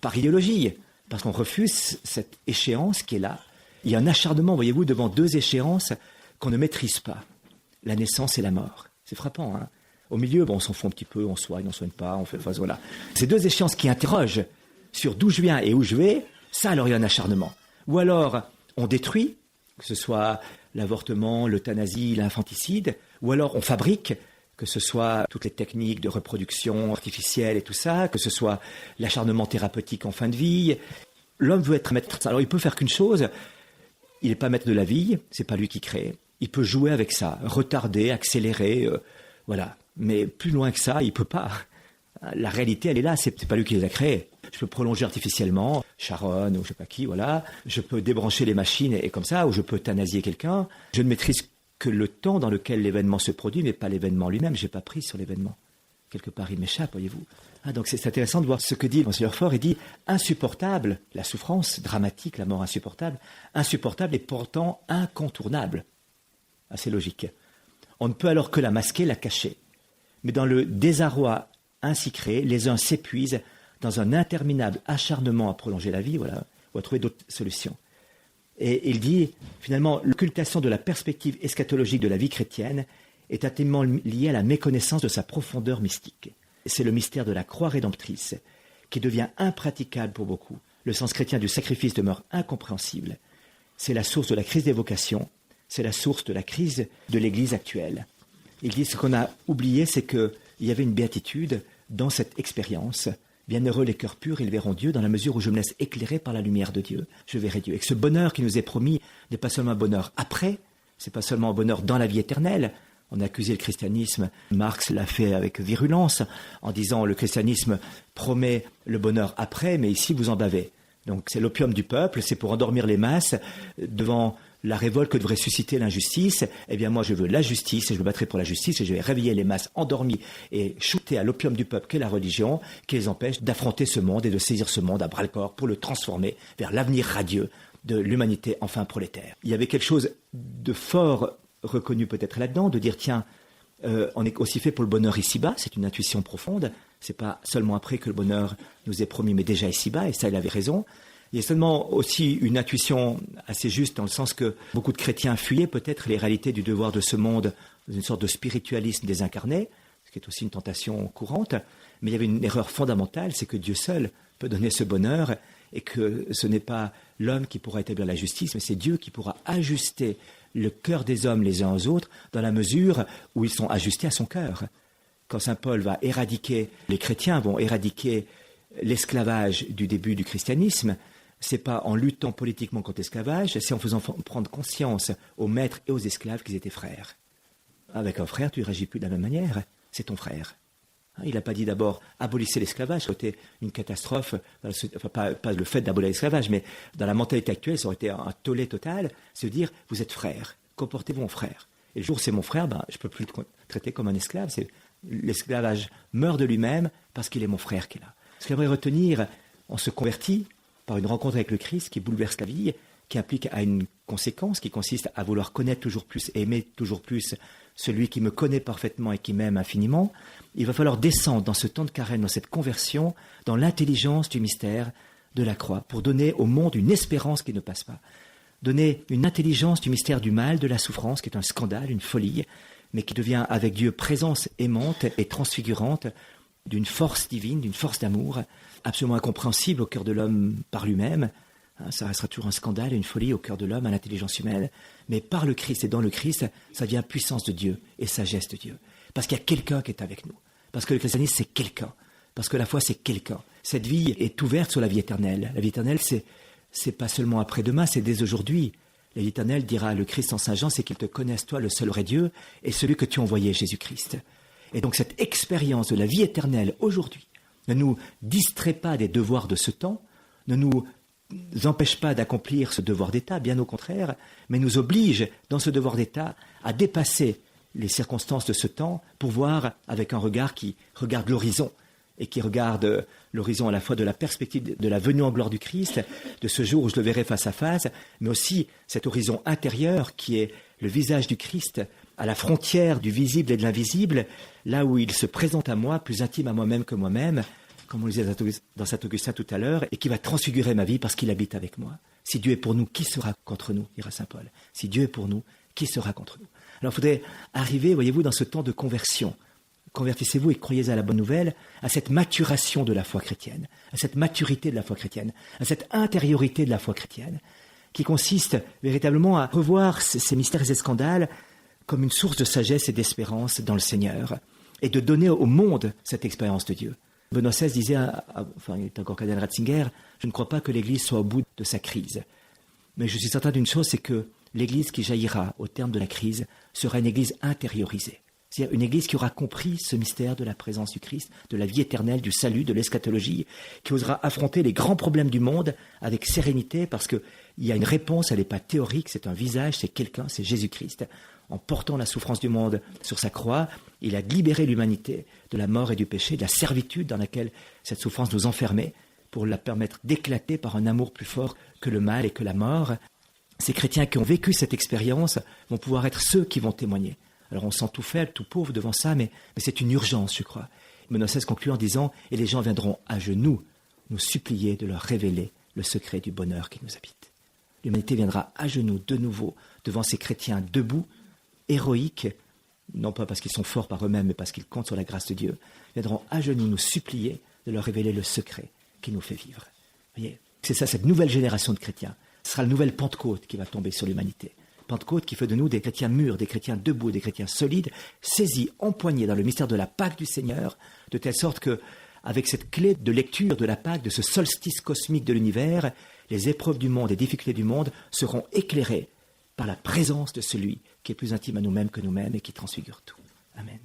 par idéologie, parce qu'on refuse cette échéance qui est là. Il y a un acharnement, voyez-vous, devant deux échéances qu'on ne maîtrise pas, la naissance et la mort. C'est frappant, hein. Au milieu, on s'en fout un petit peu, on soigne, on soigne pas, on fait... Enfin, voilà. Ces deux échéances qui interrogent sur d'où je viens et où je vais, ça, alors il y a un acharnement. Ou alors, on détruit, que ce soit l'avortement, l'euthanasie, l'infanticide, ou alors on fabrique, que ce soit toutes les techniques de reproduction artificielle et tout ça, que ce soit l'acharnement thérapeutique en fin de vie. L'homme veut être maître. Alors il peut faire qu'une chose, il n'est pas maître de la vie, c'est pas lui qui crée. Il peut jouer avec ça, retarder, accélérer, voilà. Mais plus loin que ça, il peut pas. La réalité, elle est là, c'est pas lui qui les a créés. Je peux prolonger artificiellement, Sharon ou je sais pas qui, voilà. Je peux débrancher les machines et comme ça, ou je peux euthanasier quelqu'un. Je ne maîtrise que le temps dans lequel l'événement se produit, mais pas l'événement lui-même. J'ai pas prise sur l'événement. Quelque part, il m'échappe, voyez-vous. Donc c'est intéressant de voir ce que dit Monseigneur Faure. Il dit insupportable, la souffrance dramatique, la mort insupportable et pourtant incontournable. Assez logique. On ne peut alors que la masquer, la cacher. Mais dans le désarroi ainsi créé, les uns s'épuisent dans un interminable acharnement à prolonger la vie, voilà, ou à trouver d'autres solutions. Et il dit, finalement, l'occultation de la perspective eschatologique de la vie chrétienne est intimement liée à la méconnaissance de sa profondeur mystique. C'est le mystère de la croix rédemptrice qui devient impraticable pour beaucoup. Le sens chrétien du sacrifice demeure incompréhensible. C'est la source de la crise des vocations, c'est la source de la crise de l'Église actuelle. Il dit, ce qu'on a oublié, c'est qu'il y avait une béatitude dans cette expérience. Bienheureux les cœurs purs, ils verront Dieu, dans la mesure où je me laisse éclairer par la lumière de Dieu, je verrai Dieu. Et que ce bonheur qui nous est promis n'est pas seulement un bonheur après, c'est pas seulement un bonheur dans la vie éternelle. On a accusé le christianisme, Marx l'a fait avec virulence, en disant le christianisme promet le bonheur après, mais ici vous en bavez. Donc c'est l'opium du peuple, c'est pour endormir les masses devant la révolte que devrait susciter l'injustice. Eh bien moi je veux la justice et je me battrai pour la justice et je vais réveiller les masses endormies et shooter à l'opium du peuple qu'est la religion, qui les empêche d'affronter ce monde et de saisir ce monde à bras-le-corps pour le transformer vers l'avenir radieux de l'humanité enfin prolétaire. Il y avait quelque chose de fort reconnu peut-être là-dedans, de dire tiens, on est aussi fait pour le bonheur ici-bas, c'est une intuition profonde, c'est pas seulement après que le bonheur nous est promis, mais déjà ici-bas, et ça il avait raison. Il y a seulement aussi une intuition assez juste dans le sens que beaucoup de chrétiens fuyaient peut-être les réalités du devoir de ce monde dans une sorte de spiritualisme désincarné, ce qui est aussi une tentation courante, mais il y avait une erreur fondamentale, c'est que Dieu seul peut donner ce bonheur et que ce n'est pas l'homme qui pourra établir la justice, mais c'est Dieu qui pourra ajuster le cœur des hommes les uns aux autres dans la mesure où ils sont ajustés à son cœur. Quand saint Paul va éradiquer, les chrétiens vont éradiquer l'esclavage du début du christianisme, c'est pas en luttant politiquement contre l'esclavage, c'est en faisant prendre conscience aux maîtres et aux esclaves qu'ils étaient frères. Avec un frère, tu ne réagis plus de la même manière, c'est ton frère. Il n'a pas dit d'abord abolissez l'esclavage, ça aurait été une catastrophe, enfin pas le fait d'abolir l'esclavage, mais dans la mentalité actuelle, ça aurait été un tollé total, c'est de dire vous êtes frère, comportez-vous en frère. Et le jour où c'est mon frère, je ne peux plus le traiter comme un esclave, l'esclavage meurt de lui-même parce qu'il est mon frère qui est là. Ce qu'il faudrait retenir, on se convertit par une rencontre avec le Christ qui bouleverse la vie, qui implique à une conséquence qui consiste à vouloir connaître toujours plus, aimer toujours plus celui qui me connaît parfaitement et qui m'aime infiniment. Il va falloir descendre dans ce temps de carême, dans cette conversion, dans l'intelligence du mystère de la croix, pour donner au monde une espérance qui ne passe pas. Donner une intelligence du mystère du mal, de la souffrance, qui est un scandale, une folie, mais qui devient avec Dieu présence aimante et transfigurante d'une force divine, d'une force d'amour, absolument incompréhensible au cœur de l'homme par lui-même. Ça restera toujours un scandale et une folie au cœur de l'homme, à l'intelligence humaine. Mais par le Christ et dans le Christ, ça devient puissance de Dieu et sagesse de Dieu. Parce qu'il y a quelqu'un qui est avec nous. Parce que le christianisme, c'est quelqu'un. Parce que la foi, c'est quelqu'un. Cette vie est ouverte sur la vie éternelle. La vie éternelle, c'est pas seulement après-demain, c'est dès aujourd'hui. La vie éternelle, dira le Christ en Saint Jean, c'est qu'il te connaisse, toi, le seul vrai Dieu, et celui que tu as envoyé, Jésus-Christ. Et donc cette expérience de la vie éternelle aujourd'hui ne nous distrait pas des devoirs de ce temps, ne nous empêche pas d'accomplir ce devoir d'État, bien au contraire, mais nous oblige dans ce devoir d'État à dépasser les circonstances de ce temps pour voir avec un regard qui regarde l'horizon et qui regarde l'horizon à la fois de la perspective de la venue en gloire du Christ, de ce jour où je le verrai face à face, mais aussi cet horizon intérieur qui est le visage du Christ à la frontière du visible et de l'invisible, là où il se présente à moi, plus intime à moi-même que moi-même, comme on le disait dans saint Augustin tout à l'heure, et qui va transfigurer ma vie parce qu'il habite avec moi. Si Dieu est pour nous, qui sera contre nous, dira saint Paul. Si Dieu est pour nous, qui sera contre nous? Alors il faudrait arriver, voyez-vous, dans ce temps de conversion. Convertissez-vous et croyez à la bonne nouvelle, à cette maturation de la foi chrétienne, à cette maturité de la foi chrétienne, à cette intériorité de la foi chrétienne, qui consiste véritablement à revoir ces mystères et ces scandales comme une source de sagesse et d'espérance dans le Seigneur, et de donner au monde cette expérience de Dieu. Benoît XVI disait, enfin il est encore cardinal Ratzinger, je ne crois pas que l'Église soit au bout de sa crise. Mais je suis certain d'une chose, c'est que l'Église qui jaillira au terme de la crise sera une Église intériorisée. C'est-à-dire une Église qui aura compris ce mystère de la présence du Christ, de la vie éternelle, du salut, de l'eschatologie, qui osera affronter les grands problèmes du monde avec sérénité parce qu'il y a une réponse, elle n'est pas théorique, c'est un visage, c'est quelqu'un, c'est Jésus-Christ. En portant la souffrance du monde sur sa croix, il a libéré l'humanité de la mort et du péché, de la servitude dans laquelle cette souffrance nous enfermait, pour la permettre d'éclater par un amour plus fort que le mal et que la mort. Ces chrétiens qui ont vécu cette expérience vont pouvoir être ceux qui vont témoigner. Alors on se sent tout faible, tout pauvre devant ça, mais c'est une urgence, je crois. Benoît XVI conclut en disant « Et les gens viendront à genoux nous supplier de leur révéler le secret du bonheur qui nous habite. » L'humanité viendra à genoux de nouveau devant ces chrétiens debout, héroïques, non pas parce qu'ils sont forts par eux-mêmes, mais parce qu'ils comptent sur la grâce de Dieu, viendront à genoux nous supplier de leur révéler le secret qui nous fait vivre. Vous voyez, c'est ça, cette nouvelle génération de chrétiens. Ce sera la nouvelle Pentecôte qui va tomber sur l'humanité. Pentecôte qui fait de nous des chrétiens mûrs, des chrétiens debout, des chrétiens solides, saisis, empoignés dans le mystère de la Pâque du Seigneur, de telle sorte que, avec cette clé de lecture de la Pâque, de ce solstice cosmique de l'univers, les épreuves du monde et difficultés du monde seront éclairées par la présence de celui qui est plus intime à nous-mêmes que nous-mêmes et qui transfigure tout. Amen.